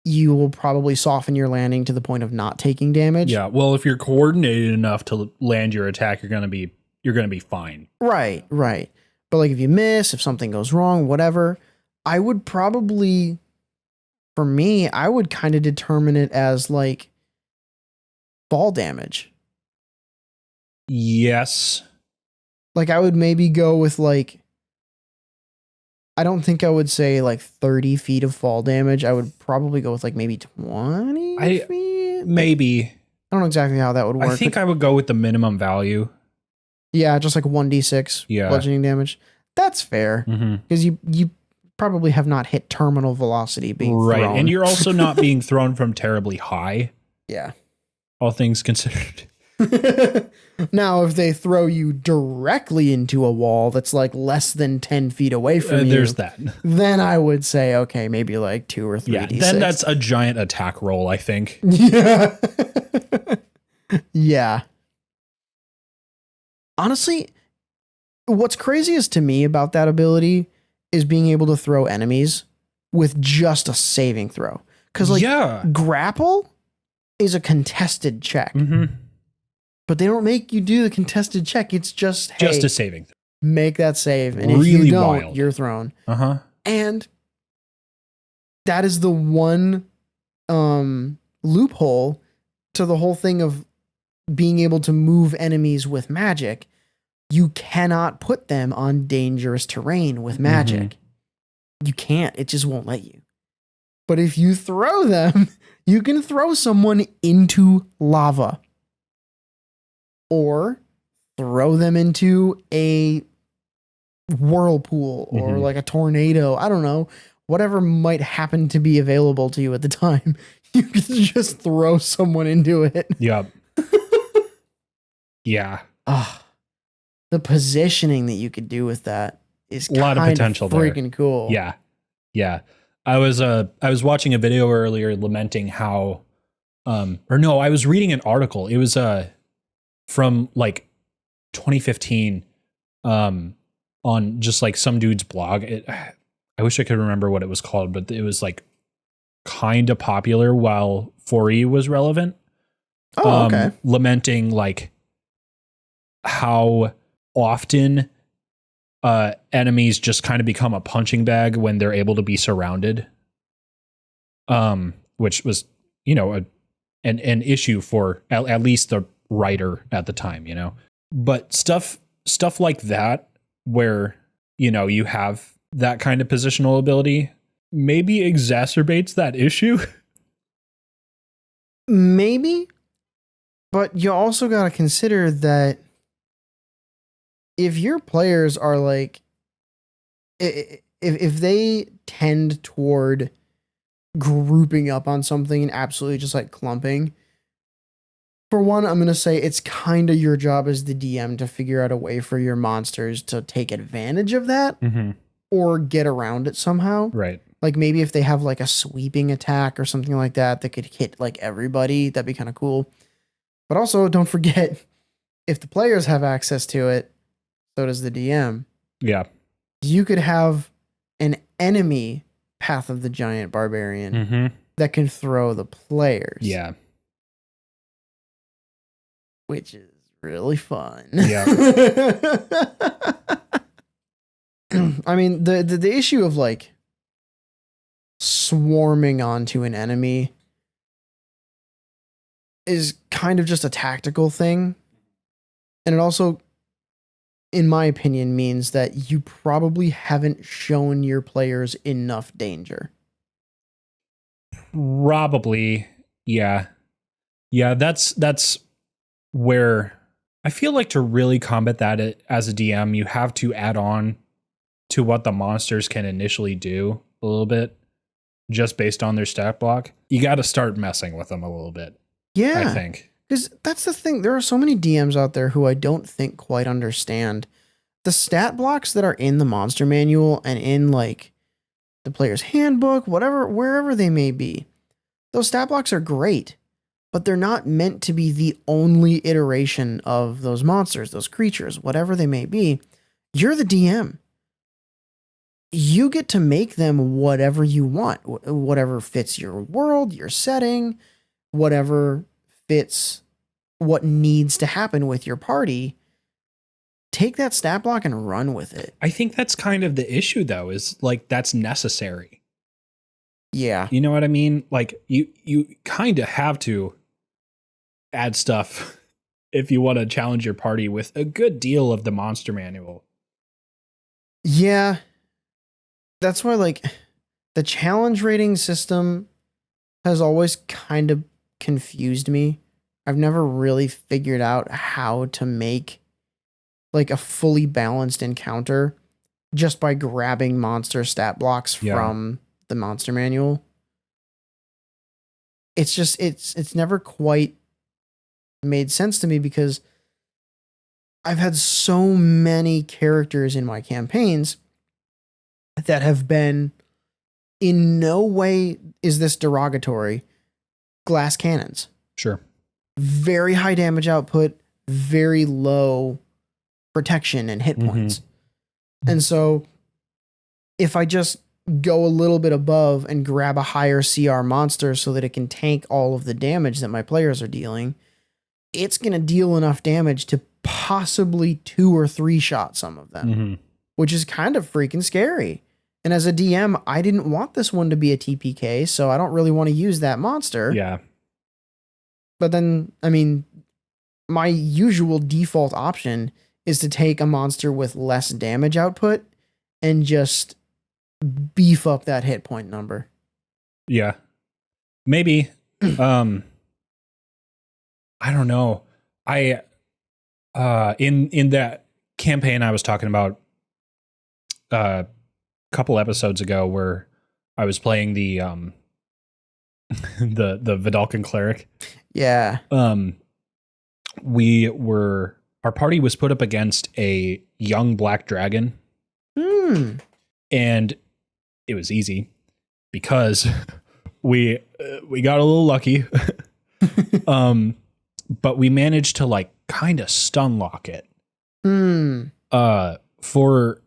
you will probably soften your landing to the point of not taking damage. Yeah. Well, if you're coordinated enough to land your attack, you're going to be fine. Right. But like if you miss, if something goes wrong, whatever, I would probably, for me, I would kind of determine it as like fall damage. Yes. Like I would maybe go with like, I don't think I would say like 30 feet of fall damage. I would probably go with like maybe 20 feet. Maybe. I don't know exactly how that would work. I think I would go with the minimum value. Yeah, just like 1d6 bludgeoning damage. That's fair. Because you probably have not hit terminal velocity being thrown. And you're also not being thrown from terribly high. Yeah. All things considered. Now, if they throw you directly into a wall that's like less than 10 feet away from you, there's that. Then I would say, okay, maybe like 2 or 3 d6. Then that's a giant attack roll, I think. Yeah. Yeah. Honestly, what's craziest to me about that ability is being able to throw enemies with just a saving throw. Because like grapple is a contested check. But they don't make you do the contested check. It's just, hey, just a saving. Make that save. And really if you don't, wild. You're thrown. And that is the one loophole to the whole thing of being able to move enemies with magic. You cannot put them on dangerous terrain with magic. You can't. It just won't let you. But if you throw them, you can throw someone into lava. Or throw them into a whirlpool or like a tornado. I don't know. Whatever might happen to be available to you at the time. You can just throw someone into it. Yep. Yeah. The positioning that you could do with that is a lot of potential freaking cool. Yeah. Yeah. I was watching a video earlier lamenting how I was reading an article. It was from like 2015 on just like some dude's blog. I wish I could remember what it was called, but it was like kind of popular while 4E was relevant. Oh, okay. Lamenting like how often enemies just kind of become a punching bag when they're able to be surrounded. Which was, you know, an issue for at least the writer at the time, you know. But stuff like that, where, you know, you have that kind of positional ability, maybe exacerbates that issue. Maybe, but you also got to consider that if your players are like, if they tend toward grouping up on something and absolutely just like clumping, for one, I'm going to say it's kind of your job as the DM to figure out a way for your monsters to take advantage of that or get around it somehow. Right. Like maybe if they have like a sweeping attack or something like that that could hit like everybody, that'd be kind of cool. But also don't forget, if the players have access to it, so does the DM. Yeah. You could have an enemy Path of the Giant Barbarian that can throw the players. Yeah. Which is really fun. Yeah. I mean, the issue of like swarming onto an enemy is kind of just a tactical thing. And it also, in my opinion, means that you probably haven't shown your players enough danger. Probably. Yeah. Yeah, that's where I feel like to really combat that as a DM, you have to add on to what the monsters can initially do a little bit, just based on their stat block. You got to start messing with them a little bit. Yeah. I think. Because that's the thing. There are so many DMs out there who I don't think quite understand the stat blocks that are in the monster manual and in like the player's handbook, whatever, wherever they may be. Those stat blocks are great, but they're not meant to be the only iteration of those monsters, those creatures, whatever they may be. You're the DM. You get to make them whatever you want, whatever fits your world, your setting, whatever fits what needs to happen with your party. Take that stat block and run with it. I think that's kind of the issue, though, is like that's necessary. Yeah. You know what I mean? Like you kind of have to add stuff if you want to challenge your party with a good deal of the monster manual. Yeah. That's why like the challenge rating system has always kind of confused me. I've never really figured out how to make like a fully balanced encounter just by grabbing monster stat blocks from the monster manual. It's just, it's never quite made sense to me because I've had so many characters in my campaigns that have been, in no way is this derogatory, glass cannons. Sure. Very high damage output, very low protection and hit points. And so if I just go a little bit above and grab a higher CR monster so that it can tank all of the damage that my players are dealing, it's going to deal enough damage to possibly 2 or 3 shot some of them, which is kind of freaking scary. And as a DM, I didn't want this one to be a TPK, so I don't really want to use that monster. Yeah. But then, I mean, my usual default option is to take a monster with less damage output and just beef up that hit point number. Yeah. Maybe. I don't know. I in that campaign I was talking about a couple episodes ago where I was playing the the Vidalcan cleric. Yeah. Our party was put up against a young black dragon. And it was easy because we got a little lucky. But we managed to like kind of stun lock it. For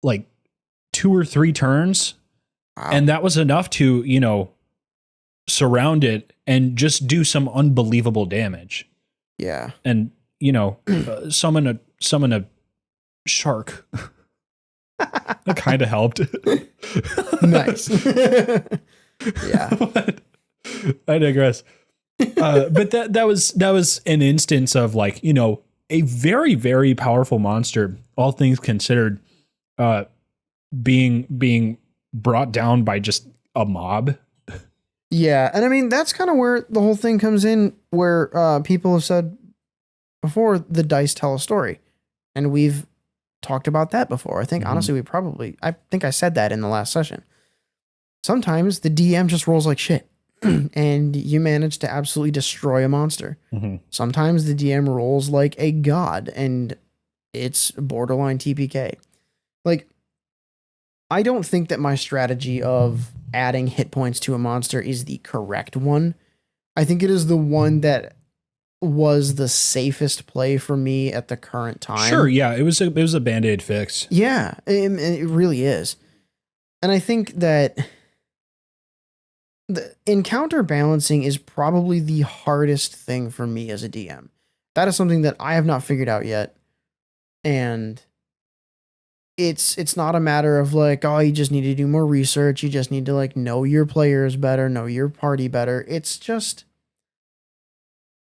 like 2 or 3 turns. Wow. And that was enough to, surround it and just do some unbelievable damage. Yeah. And, summon a shark. That kind of helped. Nice. Yeah. But I digress. But that was an instance of like, a very, very powerful monster, all things considered, being brought down by just a mob. Yeah. And I mean, that's kind of where the whole thing comes in, where people have said before, the dice tell a story. And we've talked about that before. I think, honestly, I think I said that in the last session. Sometimes the DM just rolls like shit and you manage to absolutely destroy a monster. Mm-hmm. Sometimes the DM rolls like a god and it's borderline TPK. Like, I don't think that my strategy of adding hit points to a monster is the correct one. I think it is the one that was the safest play for me at the current time. Sure, yeah, it was a Band-Aid fix. Yeah, it really is. And I think that the encounter balancing is probably the hardest thing for me as a DM. That is something that I have not figured out yet. And it's not a matter of like, oh, you just need to do more research. You just need to like know your players better, know your party better. It's just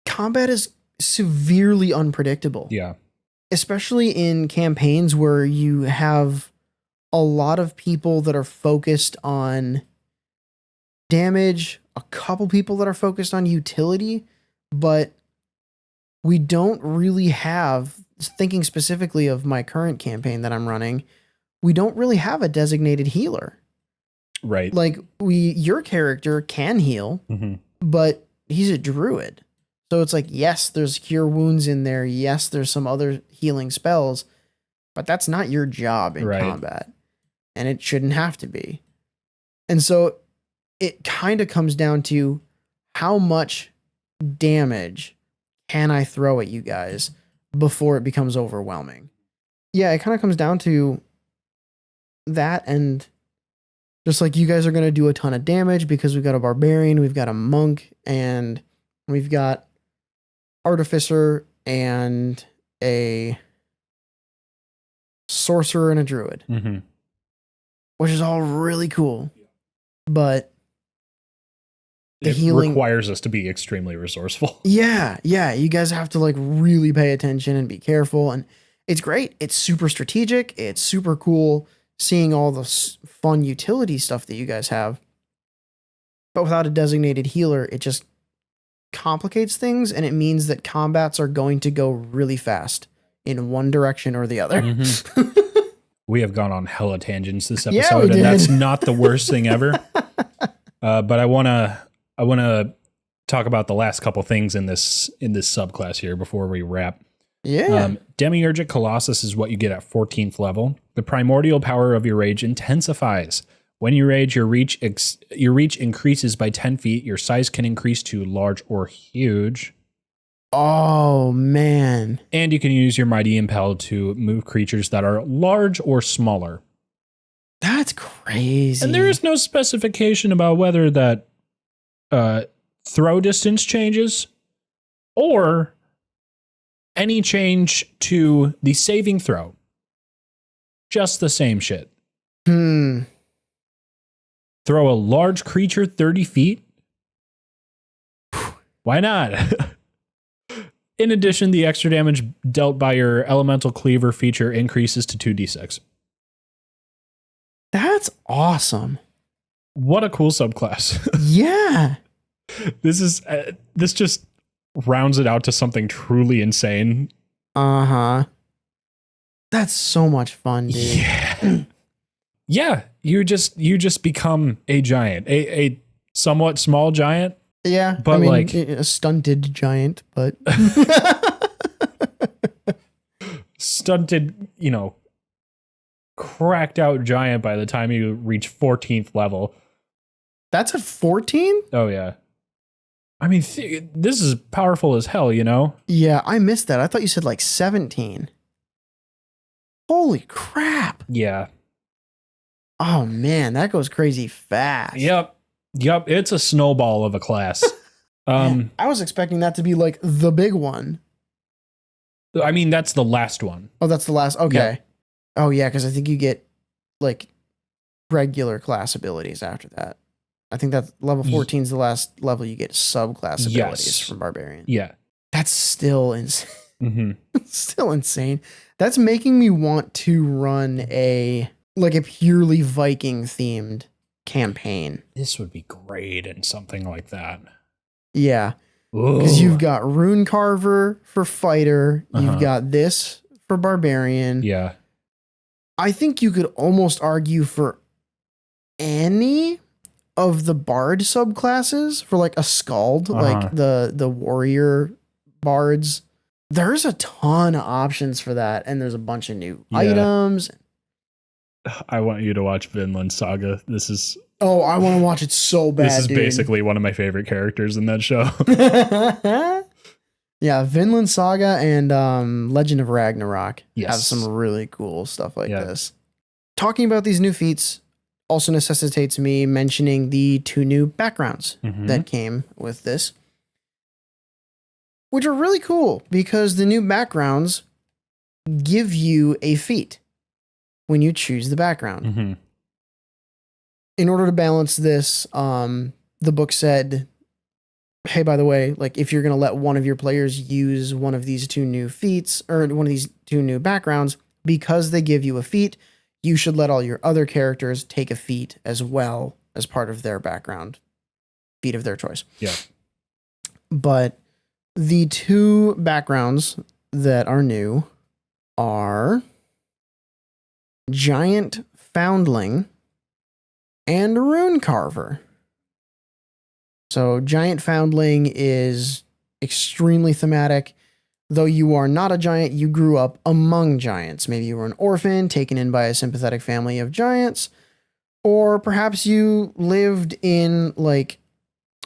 combat is severely unpredictable. Yeah. Especially in campaigns where you have a lot of people that are focused on damage, a couple people that are focused on utility, but we don't really have, thinking specifically of my current campaign that I'm running, we don't really have a designated healer. Right. Like your character can heal, but he's a druid. So it's like, yes, there's cure wounds in there. Yes, there's some other healing spells, but that's not your job in combat. And it shouldn't have to be. And so it kind of comes down to how much damage can I throw at you guys before it becomes overwhelming. Yeah, it kind of comes down to that, and just like you guys are going to do a ton of damage because we've got a barbarian, we've got a monk, and we've got artificer and a sorcerer and a druid, which is all really cool. But the healing requires us to be extremely resourceful. Yeah. You guys have to like really pay attention and be careful. And it's great. It's super strategic. It's super cool seeing all the fun utility stuff that you guys have. But without a designated healer, it just complicates things, and it means that combats are going to go really fast in one direction or the other. We have gone on hella tangents this episode, and that's not the worst thing ever. But I want to talk about the last couple things in this subclass here before we wrap. Yeah. Demiurgic Colossus is what you get at 14th level. The primordial power of your rage intensifies. When you rage, your reach increases by 10 feet. Your size can increase to large or huge. Oh, man. And you can use your Mighty Impel to move creatures that are large or smaller. That's crazy. And there is no specification about whether that throw distance changes or any change to the saving throw. Just the same shit. Throw a large creature 30 feet? Why not? In addition, the extra damage dealt by your elemental cleaver feature increases to 2d6. That's awesome. What a cool subclass. Yeah. This just rounds it out to something truly insane. That's so much fun, dude. Yeah. Yeah, you just become a giant, a somewhat small giant. Yeah, but like a stunted giant, but stunted, cracked out giant by the time you reach 14th level. That's at 14? Oh yeah. I mean, this is powerful as hell, Yeah, I missed that. I thought you said like 17. Holy crap. Yeah. Oh man, that goes crazy fast. Yep. It's a snowball of a class. Man, I was expecting that to be like the big one. I mean, that's the last one. Oh, that's the last. Okay. Yep. Oh yeah, because I think you get like regular class abilities after that. I think that level 14 is the last level you get subclass abilities from Barbarian. Yeah. That's still insane. Mm-hmm. Still insane. That's making me want to run a purely Viking themed campaign. This would be great in something like that. Yeah. Because you've got Rune Carver for fighter. You've got this for Barbarian. Yeah. I think you could almost argue for any of the bard subclasses for like a skald, like the warrior bards. There's a ton of options for that, and there's a bunch of new items. I want you to watch Vinland Saga. This is I want to watch it so bad. This is basically one of my favorite characters in that show. Yeah, Vinland Saga and Legend of Ragnarok have Yes. some really cool stuff like this. Talking about these new feats also necessitates me mentioning the 2 new backgrounds that came with this, which are really cool because the new backgrounds give you a feat when you choose the background. In order to balance this, the book said, hey, by the way, like if you're going to let one of your players use one of these 2 new feats or one of these 2 new backgrounds, because they give you a feat, you should let all your other characters take a feat as well as part of their background feat of their choice. Yeah. But the 2 backgrounds that are new are Giant Foundling and Rune Carver. So Giant Foundling is extremely thematic. Though you are not a giant, you grew up among giants. Maybe you were an orphan taken in by a sympathetic family of giants, or perhaps you lived in like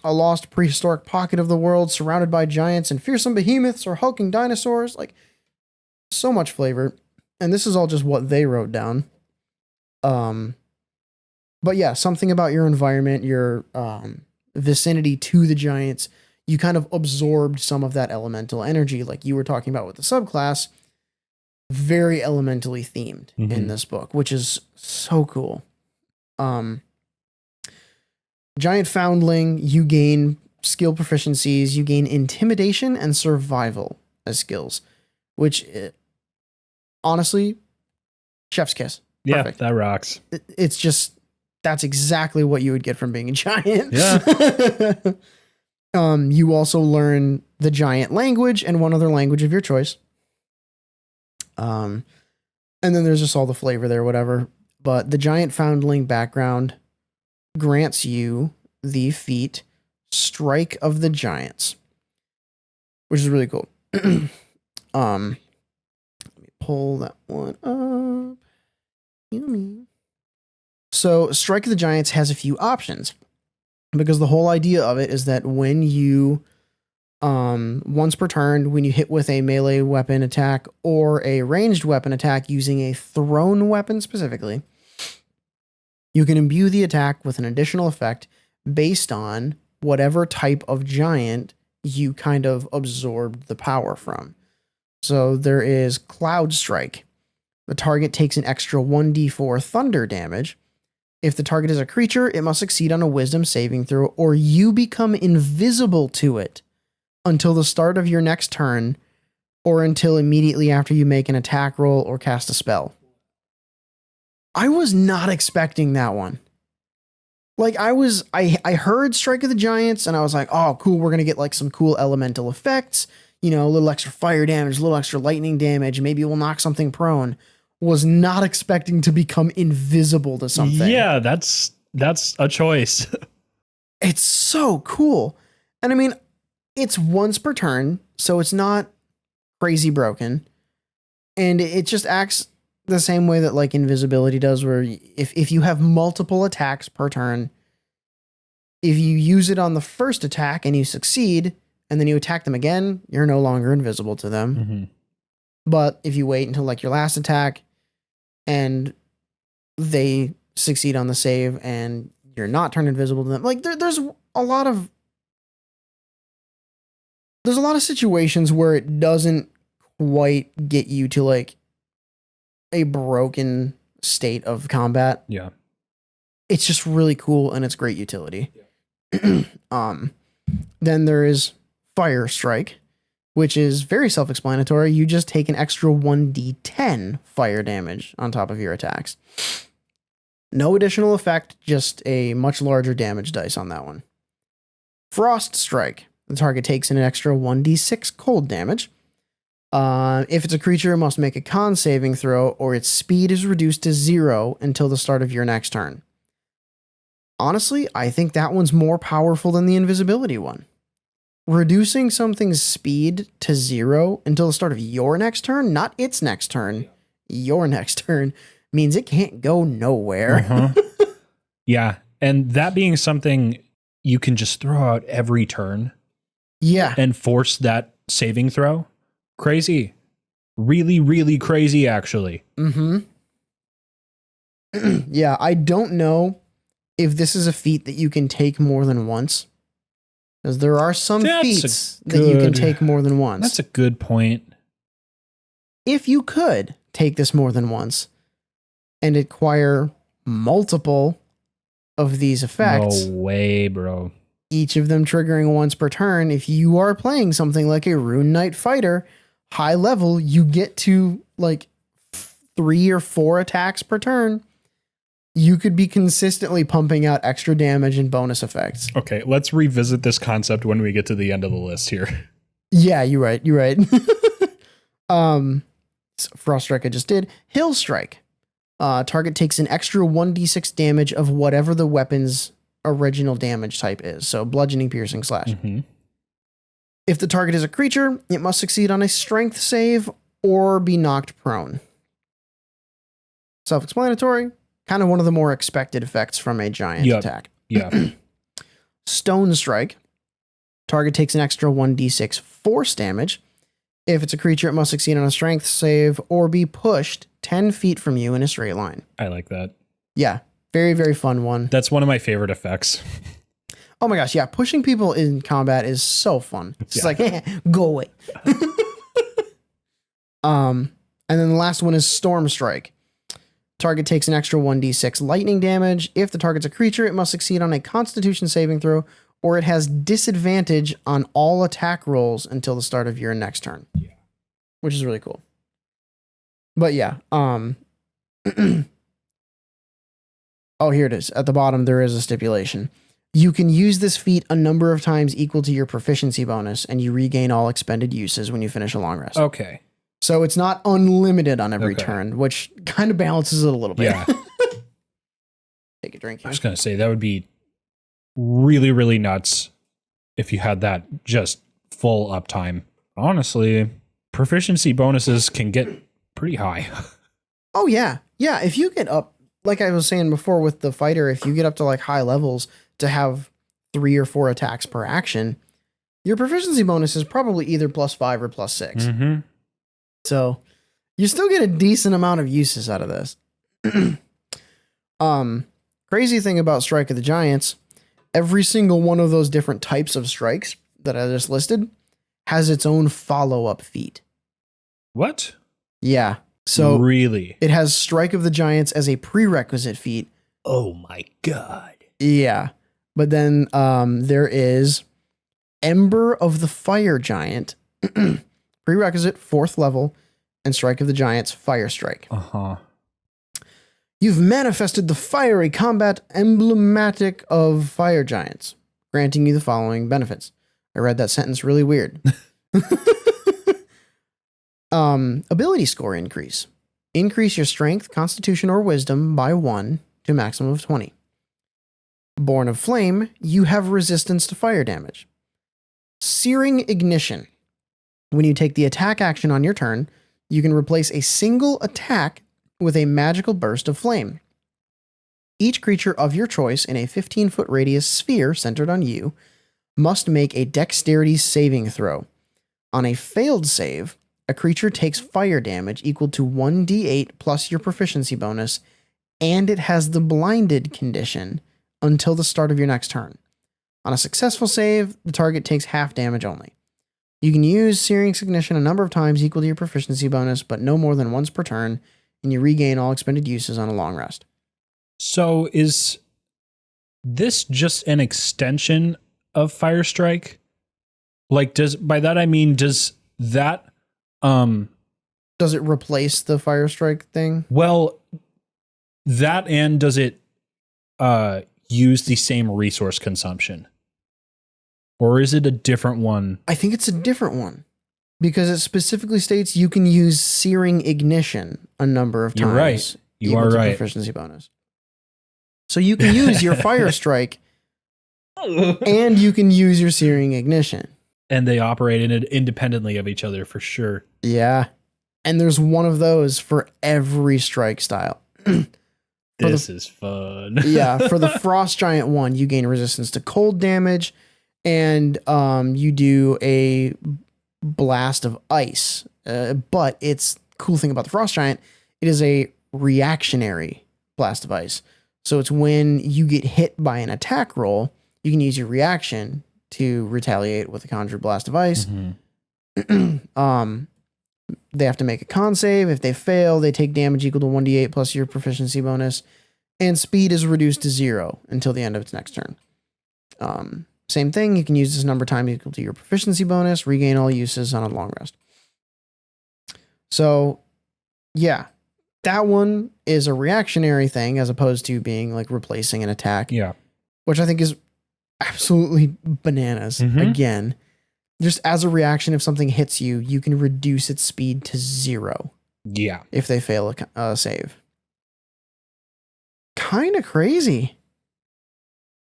a lost prehistoric pocket of the world surrounded by giants and fearsome behemoths or hulking dinosaurs. Like, so much flavor. And this is all just what they wrote down. But yeah, something about your environment, your vicinity to the giants, you kind of absorbed some of that elemental energy, like you were talking about with the subclass. Very elementally themed in this book, which is so cool. Giant Foundling, you gain skill proficiencies, you gain intimidation and survival as skills, which honestly, chef's kiss. Perfect. Yeah, that rocks. It's just, that's exactly what you would get from being a giant. Yeah. You also learn the giant language and one other language of your choice. And then there's just all the flavor there, whatever. But the Giant Foundling background grants you the feat Strike of the Giants, which is really cool. Let me pull that one up. Yummy. So Strike of the Giants has a few options, because the whole idea of it is that when you once per turn, when you hit with a melee weapon attack or a ranged weapon attack using a thrown weapon specifically, you can imbue the attack with an additional effect based on whatever type of giant you kind of absorbed the power from. So there is Cloud Strike. The target takes an extra 1d4 thunder damage. If the target is a creature, it must succeed on a wisdom saving throw, or you become invisible to it until the start of your next turn, or until immediately after you make an attack roll or cast a spell. I was not expecting that one. Like I heard Strike of the Giants and I was like, oh, cool. We're going to get like some cool elemental effects, you know, a little extra fire damage, a little extra lightning damage. Maybe we'll knock something prone. Was not expecting to become invisible to something. Yeah, that's a choice. It's so cool. And I mean, it's once per turn, so it's not crazy broken. And it just acts the same way that like invisibility does, where if you have multiple attacks per turn, if you use it on the first attack and you succeed, and then you attack them again, you're no longer invisible to them. Mm-hmm. But if you wait until like your last attack and they succeed on the save and you're not turned invisible to them. Like there's a lot of situations where it doesn't quite get you to like a broken state of combat. Yeah. It's just really cool and it's great utility. Yeah. Then there is Fire Strike, which is very self-explanatory. You just take an extra 1d10 fire damage on top of your attacks. No additional effect, just a much larger damage dice on that one. Frost Strike. The target takes an extra 1d6 cold damage. If it's a creature, it must make a con saving throw, or its speed is reduced to 0 until the start of your next turn. Honestly, I think that one's more powerful than the invisibility one. Reducing something's speed to 0 until the start of your next turn, not its next turn, your next turn, means it can't go nowhere. Uh-huh. Yeah, and that being something you can just throw out every turn. Yeah. And force that saving throw. Crazy. Really, really crazy, actually. Mm-hmm. Yeah, I don't know if this is a feat that you can take more than once. Because there are some feats that you can take more than once. That's a good point. If you could take this more than once and acquire multiple of these effects. No way, bro. Each of them triggering once per turn. If you are playing something like a Rune Knight fighter, high level, you get to like 3 or 4 attacks per turn. You could be consistently pumping out extra damage and bonus effects. Okay, let's revisit this concept when we get to the end of the list here. Yeah, you're right. Frost Strike I just did. Hill Strike. Target takes an extra 1d6 damage of whatever the weapon's original damage type is. So bludgeoning, piercing, slash. Mm-hmm. If the target is a creature, it must succeed on a strength save or be knocked prone. Self-explanatory. Kind of one of the more expected effects from a giant attack. Yeah. Stone Strike. Target takes an extra 1d6 force damage. If it's a creature, it must succeed on a strength save or be pushed 10 feet from you in a straight line. I like that. Yeah. Very, very fun one. That's one of my favorite effects. Oh my gosh, yeah. Pushing people in combat is so fun. It's just like, go away. And then the last one is Storm Strike. Target takes an extra 1d6 lightning damage. If the target's a creature, it must succeed on a Constitution saving throw, or it has disadvantage on all attack rolls until the start of your next turn. Yeah. Which is really cool. But yeah, oh, here it is. At the bottom, there is a stipulation. You can use this feat a number of times equal to your proficiency bonus, and you regain all expended uses when you finish a long rest. Okay. So it's not unlimited on every turn, which kind of balances it a little bit. Yeah. Take a drink here. I was going to say, that would be really, really nuts if you had that just full uptime. Honestly, proficiency bonuses can get pretty high. Oh, yeah. Yeah, if you get up, like I was saying before with the fighter, if you get up to like high levels to have 3 or 4 attacks per action, your proficiency bonus is probably either +5 or +6. Mm-hmm. So you still get a decent amount of uses out of this. Crazy thing about Strike of the Giants, every single one of those different types of strikes that I just listed has its own follow-up feat. What? Yeah. So really, it has Strike of the Giants as a prerequisite feat. Oh my God. Yeah. But then there is Ember of the Fire Giant, prerequisite 4th level, and Strike of the Giants Fire Strike. Uh-huh. You've manifested the fiery combat emblematic of fire giants, granting you the following benefits. I read that sentence really weird. Ability score increase. Increase your strength, constitution, or wisdom by 1 to a maximum of 20. Born of Flame, you have resistance to fire damage. Searing Ignition. When you take the attack action on your turn, you can replace a single attack with a magical burst of flame. Each creature of your choice in a 15-foot radius sphere centered on you must make a dexterity saving throw. On a failed save, a creature takes fire damage equal to 1d8 plus your proficiency bonus and it has the blinded condition until the start of your next turn. On a successful save, the target takes half damage only. You can use Searing Ignition a number of times equal to your proficiency bonus, but no more than once per turn, and you regain all expended uses on a long rest. So is this just an extension of Fire Strike? Like, by that I mean, does that does it replace the Fire Strike thing? Well, that, and does it use the same resource consumption? Or is it a different one? I think it's a different one because it specifically states you can use Searing Ignition a number of times. You're right. You are right. Proficiency bonus. So you can use your Fire Strike and you can use your Searing Ignition. And they operate in it independently of each other for sure. Yeah. And there's one of those for every strike style. This is fun. Yeah. For the Frost Giant one, you gain resistance to cold damage. And you do a blast of ice. But it's cool thing about the Frost Giant, it is a reactionary blast of ice. So it's when you get hit by an attack roll, you can use your reaction to retaliate with a conjured blast of ice. Mm-hmm. They have to make a con save. If they fail, they take damage equal to 1d8 plus your proficiency bonus. And speed is reduced to 0 until the end of its next turn. Same thing, you can use this number of times equal to your proficiency bonus, regain all uses on a long rest. So, yeah, that one is a reactionary thing as opposed to being like replacing an attack. Yeah. Which I think is absolutely bananas. Mm-hmm. Again, just as a reaction, if something hits you, you can reduce its speed to 0. Yeah. If they fail a save. Kind of crazy.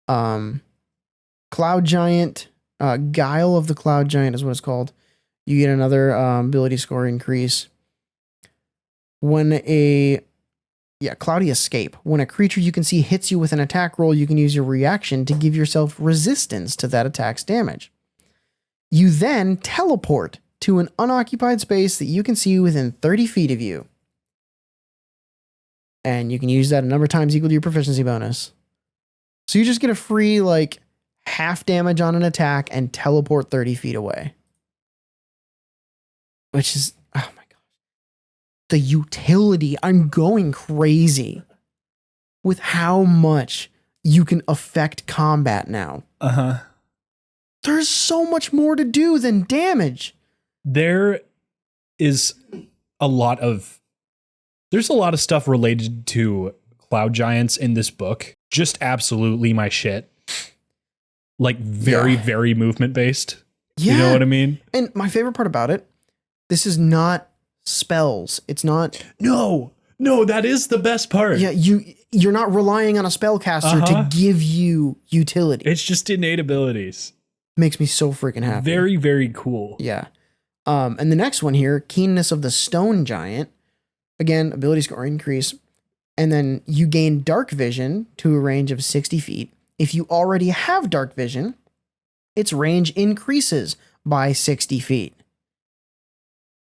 Cloud Giant, Guile of the Cloud Giant is what it's called. You get another ability score increase. Cloudy Escape. When a creature you can see hits you with an attack roll, you can use your reaction to give yourself resistance to that attack's damage. You then teleport to an unoccupied space that you can see within 30 feet of you. And you can use that a number of times equal to your proficiency bonus. So you just get a free, half damage on an attack and teleport 30 feet away. Which is, oh my gosh. The utility, I'm going crazy with how much you can affect combat now. Uh-huh. There's so much more to do than damage. There's a lot of stuff related to Cloud Giants in this book. Just absolutely my shit. Very movement based. Yeah. You know what I mean? And my favorite part about it, this is not spells. It's not. No, that is the best part. Yeah, you're not relying on a spellcaster to give you utility. It's just innate abilities. Makes me so freaking happy. Very, very cool. Yeah. And the next one here, Keenness of the Stone Giant. Again, ability score increase. And then you gain dark vision to a range of 60 feet. If you already have dark vision, its range increases by 60 feet.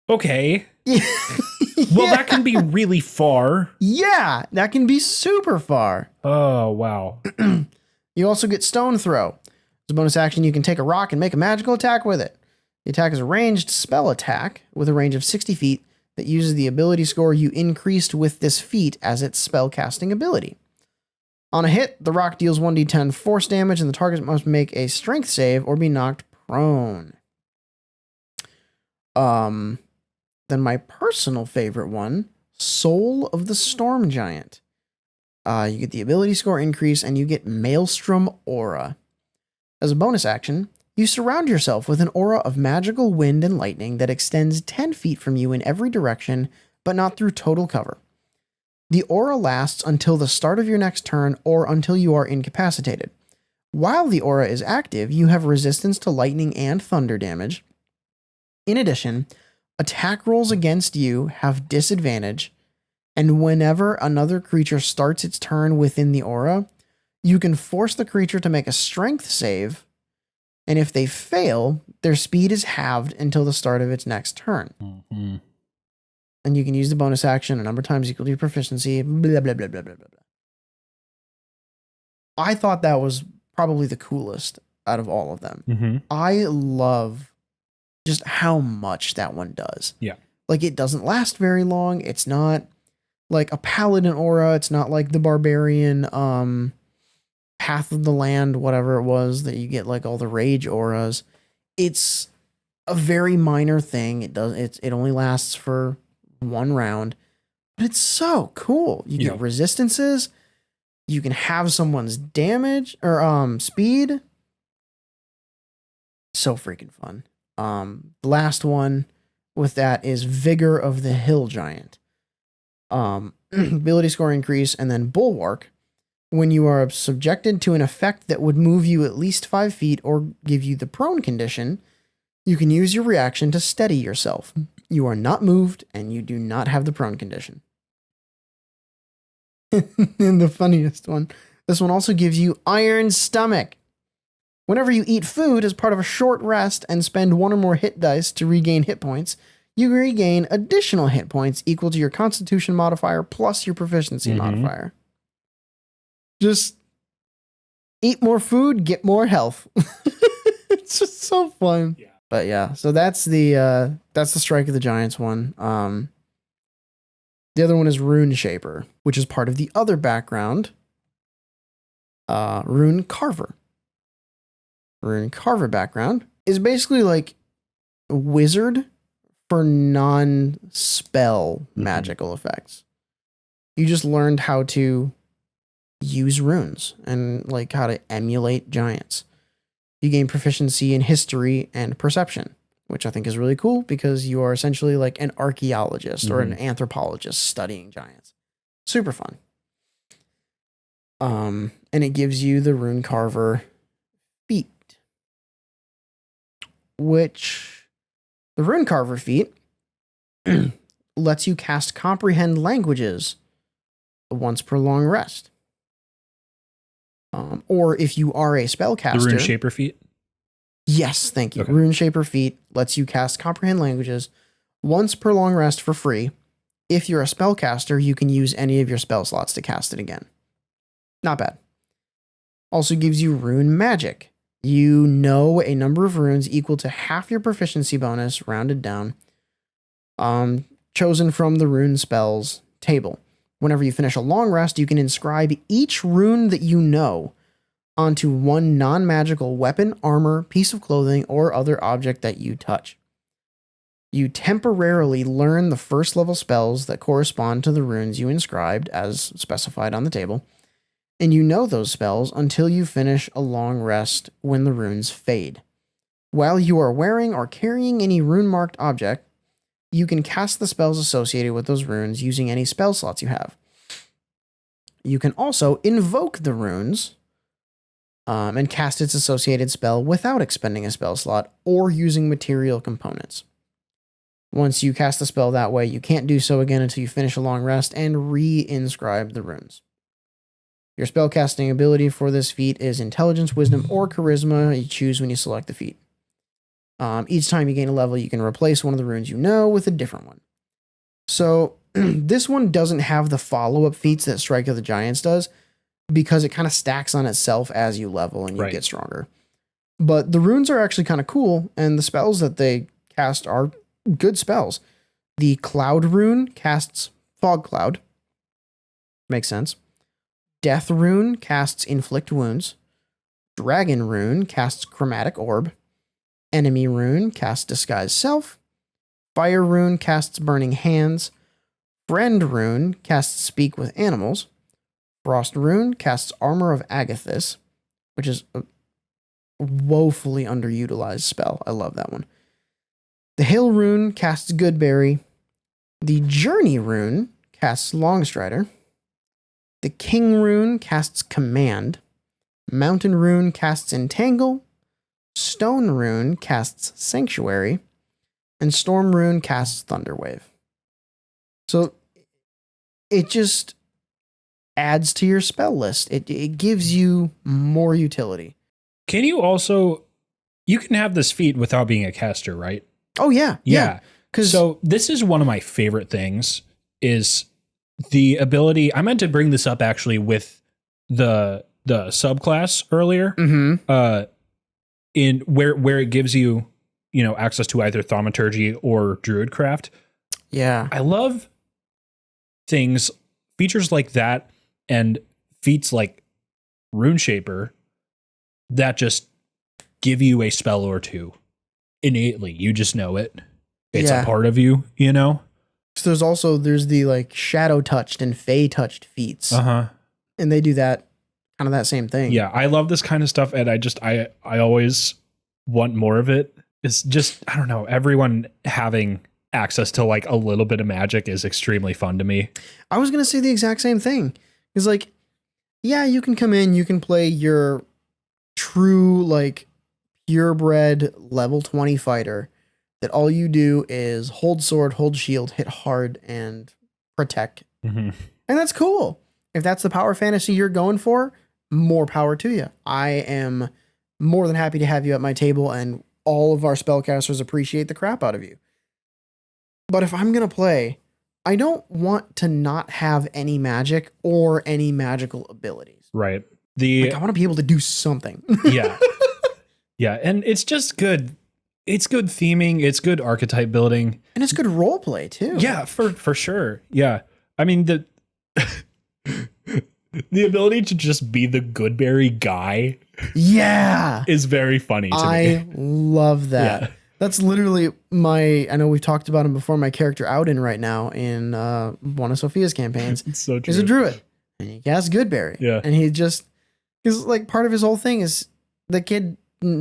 Okay. Well, that can be really far. Yeah, that can be super far. Oh, wow. You also get Stone Throw. As a bonus action, you can take a rock and make a magical attack with it. The attack is a ranged spell attack with a range of 60 feet that uses the ability score you increased with this feat as its spell casting ability. On a hit, the rock deals 1d10 force damage and the target must make a strength save or be knocked prone. Then my personal favorite one, Soul of the Storm Giant. You get the ability score increase and you get Maelstrom Aura. As a bonus action, you surround yourself with an aura of magical wind and lightning that extends 10 feet from you in every direction, but not through total cover. The aura lasts until the start of your next turn or until you are incapacitated. While the aura is active, you have resistance to lightning and thunder damage. In addition, attack rolls against you have disadvantage, and whenever another creature starts its turn within the aura, you can force the creature to make a strength save, and if they fail, their speed is halved until the start of its next turn. Mm-hmm. And you can use the bonus action a number of times equal to your proficiency, blah, blah, blah, blah, blah, blah, blah. I thought that was probably the coolest out of all of them. Mm-hmm. I love just how much that one does. Yeah. Like, it doesn't last very long. It's not like a paladin aura. It's not like the barbarian Path of the Land, whatever it was, that you get like all the rage auras. It's a very minor thing. It only lasts for one round, but it's so cool. You get resistances. You can have someone's damage or speed. So freaking fun. The last one with that is Vigor of the Hill Giant. Ability score increase, and then Bulwark. When you are subjected to an effect that would move you at least 5 feet or give you the prone condition, you can use your reaction to steady yourself. You are not moved, and you do not have the prone condition. And the funniest one, this one also gives you Iron Stomach. Whenever you eat food as part of a short rest and spend 1 or more hit dice to regain hit points, you regain additional hit points equal to your Constitution modifier plus your proficiency modifier. Just eat more food, get more health. It's just so fun. Yeah. But yeah, so that's the Strike of the Giants one. The other one is Rune Shaper, which is part of the other background, Rune Carver. Rune Carver background is basically like a wizard for non-spell magical effects. You just learned how to use runes and like how to emulate giants. You gain proficiency in history and perception, which I think is really cool because you are essentially like an archaeologist or an anthropologist studying giants. Super fun. And it gives you the Rune Carver feat, which the Rune Carver feat lets you cast Comprehend Languages once per long rest. Or if you are a spellcaster. The Rune Shaper feat? Yes, thank you. Okay. Rune Shaper feat lets you cast Comprehend Languages once per long rest for free. If you're a spellcaster, you can use any of your spell slots to cast it again. Not bad. Also gives you Rune Magic. You know a number of runes equal to half your proficiency bonus, rounded down, chosen from the rune spells table. Whenever you finish a long rest, you can inscribe each rune that you know onto one non-magical weapon, armor, piece of clothing, or other object that you touch. You temporarily learn the first level spells that correspond to the runes you inscribed as specified on the table, and you know those spells until you finish a long rest when the runes fade. While you are wearing or carrying any rune-marked object, you can cast the spells associated with those runes using any spell slots you have. You can also invoke the runes and cast its associated spell without expending a spell slot or using material components. Once you cast the spell that way, you can't do so again until you finish a long rest and re-inscribe the runes. Your spellcasting ability for this feat is Intelligence, Wisdom, or Charisma. You choose when you select the feat. Each time you gain a level, you can replace one of the runes you know with a different one. So this one doesn't have the follow-up feats that Strike of the Giants does because it kind of stacks on itself as you level and you get stronger. But the runes are actually kind of cool, and the spells that they cast are good spells. The Cloud rune casts Fog Cloud. Makes sense. Death rune casts Inflict Wounds. Dragon rune casts Chromatic Orb. Enemy rune casts Disguise Self. Fire rune casts Burning Hands. Friend rune casts Speak with Animals. Frost rune casts Armor of Agathis, which is a woefully underutilized spell. I love that one. The Hill rune casts Goodberry. The Journey rune casts Longstrider. The King rune casts Command. Mountain rune casts Entangle. Stone rune casts Sanctuary. And Storm rune casts Thunderwave. So it just adds to your spell list. It gives you more utility. Can you also, you can have this feat without being a caster, right? Oh yeah. Yeah. So this is one of my favorite things is the ability. I meant to bring this up actually with the the subclass earlier, Mm-hmm. in where it gives you, access to either thaumaturgy or druidcraft. Yeah. I love features like that, and feats like Runeshaper that just give you a spell or two innately. You just know it. It's a part of you, So there's the like shadow touched and fey touched feats. And they do that kind of that same thing. Yeah, I love this kind of stuff, and I always want more of it. It's just, I don't know, everyone having access to like a little bit of magic is extremely fun to me. I was going to say the exact same thing. It's like, yeah, you can come in, you can play your true, like, purebred level 20 fighter that all you do is hold sword, hold shield, hit hard, and protect. Mm-hmm. And that's cool. If that's the power fantasy you're going for, more power to you. I am more than happy to have you at my table, and all of our spellcasters appreciate the crap out of you. But if I'm going to play, I don't want to not have any magic or any magical abilities. Right. I want to be able to do something. Yeah. Yeah. And it's just good. It's good theming. It's good archetype building. And it's good role play too. Yeah, for sure. Yeah. I mean, the ability to just be the Goodberry guy. Yeah. Is very funny to me. I love that. Yeah. That's literally I know we've talked about him before, my character Auden right now in one of Sophia's campaigns. It's so true. He's a druid. And he casts Goodberry. Yeah. And because like part of his whole thing is the kid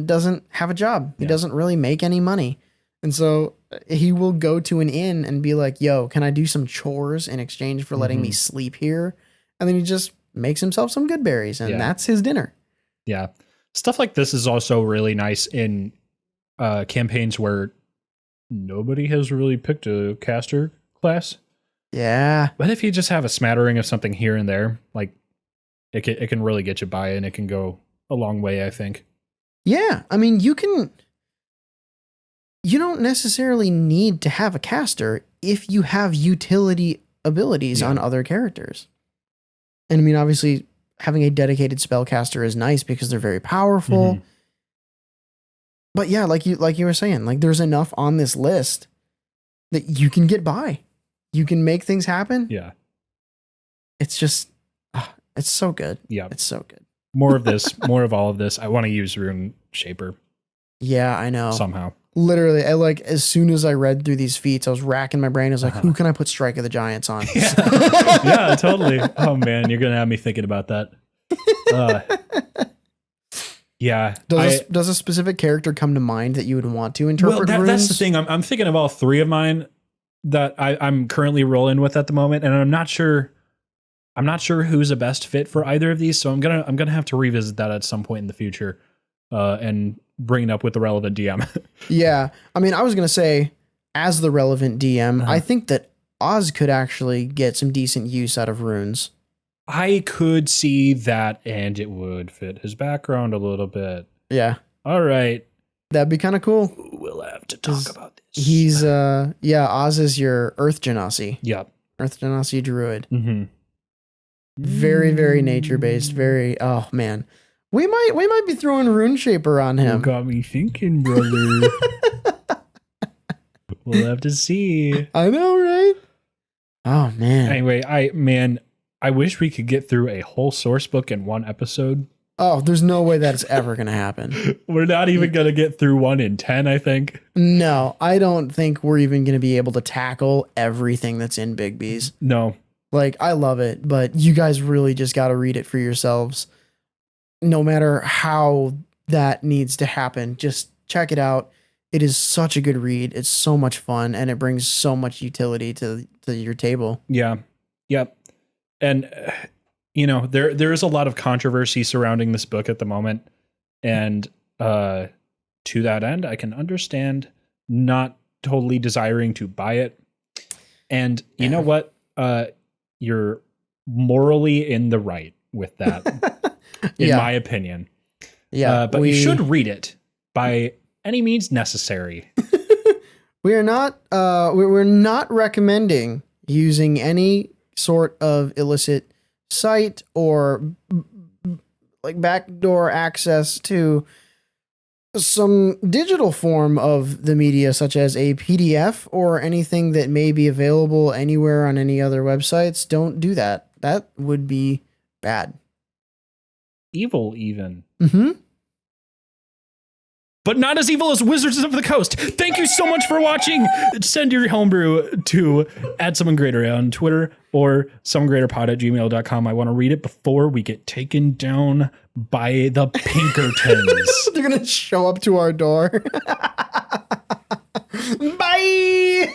doesn't have a job. He doesn't really make any money. And so he will go to an inn and be like, yo, can I do some chores in exchange for letting me sleep here? And then he just makes himself some Goodberries, and that's his dinner. Yeah. Stuff like this is also really nice in campaigns where nobody has really picked a caster class. Yeah. But if you just have a smattering of something here and there, like it can really get you by, and it can go a long way, I think. Yeah. I mean, you don't necessarily need to have a caster if you have utility abilities on other characters. And I mean, obviously having a dedicated spellcaster is nice because they're very powerful. Mm-hmm. But yeah, like you were saying, like there's enough on this list that you can get by. You can make things happen. Yeah. It's just, it's so good. Yeah. It's so good. More of this, more of all of this. I want to use Runeshaper. Yeah, I know. Somehow. Literally, as soon as I read through these feats, I was racking my brain. I was like, who can I put Strike of the Giants on? Yeah, totally. Oh man, you're going to have me thinking about that. Yeah. Does a specific character come to mind that you would want to interpret runes? That's the thing. I'm thinking of all three of mine that I'm currently rolling with at the moment, and I'm not sure who's the best fit for either of these. So I'm gonna have to revisit that at some point in the future, and bring it up with the relevant DM. Yeah, I mean, I was gonna say, as the relevant DM, I think that Oz could actually get some decent use out of runes. I could see that, and it would fit his background a little bit. Yeah. All right. That'd be kind of cool. We'll have to talk about this. He's Oz is your Earth Genasi. Yep. Earth Genasi druid. Mm-hmm. Very, very nature based. Very. Oh man, we might be throwing Runeshaper on him. You got me thinking, brother. We'll have to see. I know, right? Oh man. Anyway, I wish we could get through a whole source book in one episode. Oh, there's no way that's ever going to happen. We're not even going to get through 1 in 10, I think. No, I don't think we're even going to be able to tackle everything that's in Bigby's. No. Like, I love it, but you guys really just got to read it for yourselves. No matter how that needs to happen, just check it out. It is such a good read. It's so much fun, and it brings so much utility to your table. Yeah. Yep. And, there is a lot of controversy surrounding this book at the moment. And to that end, I can understand not totally desiring to buy it. And you know what? You're morally in the right with that, in my opinion. Yeah. But you should read it by any means necessary. We are not, we're not recommending using any sort of illicit site or like backdoor access to some digital form of the media, such as a PDF or anything that may be available anywhere on any other websites, don't do that. That would be bad. Evil, even. Mm-hmm. But not as evil as Wizards of the Coast. Thank you so much for watching. Send your homebrew to @SummonGreater on Twitter or summongreaterpod@gmail.com. I want to read it before we get taken down by the Pinkertons. They're going to show up to our door. Bye!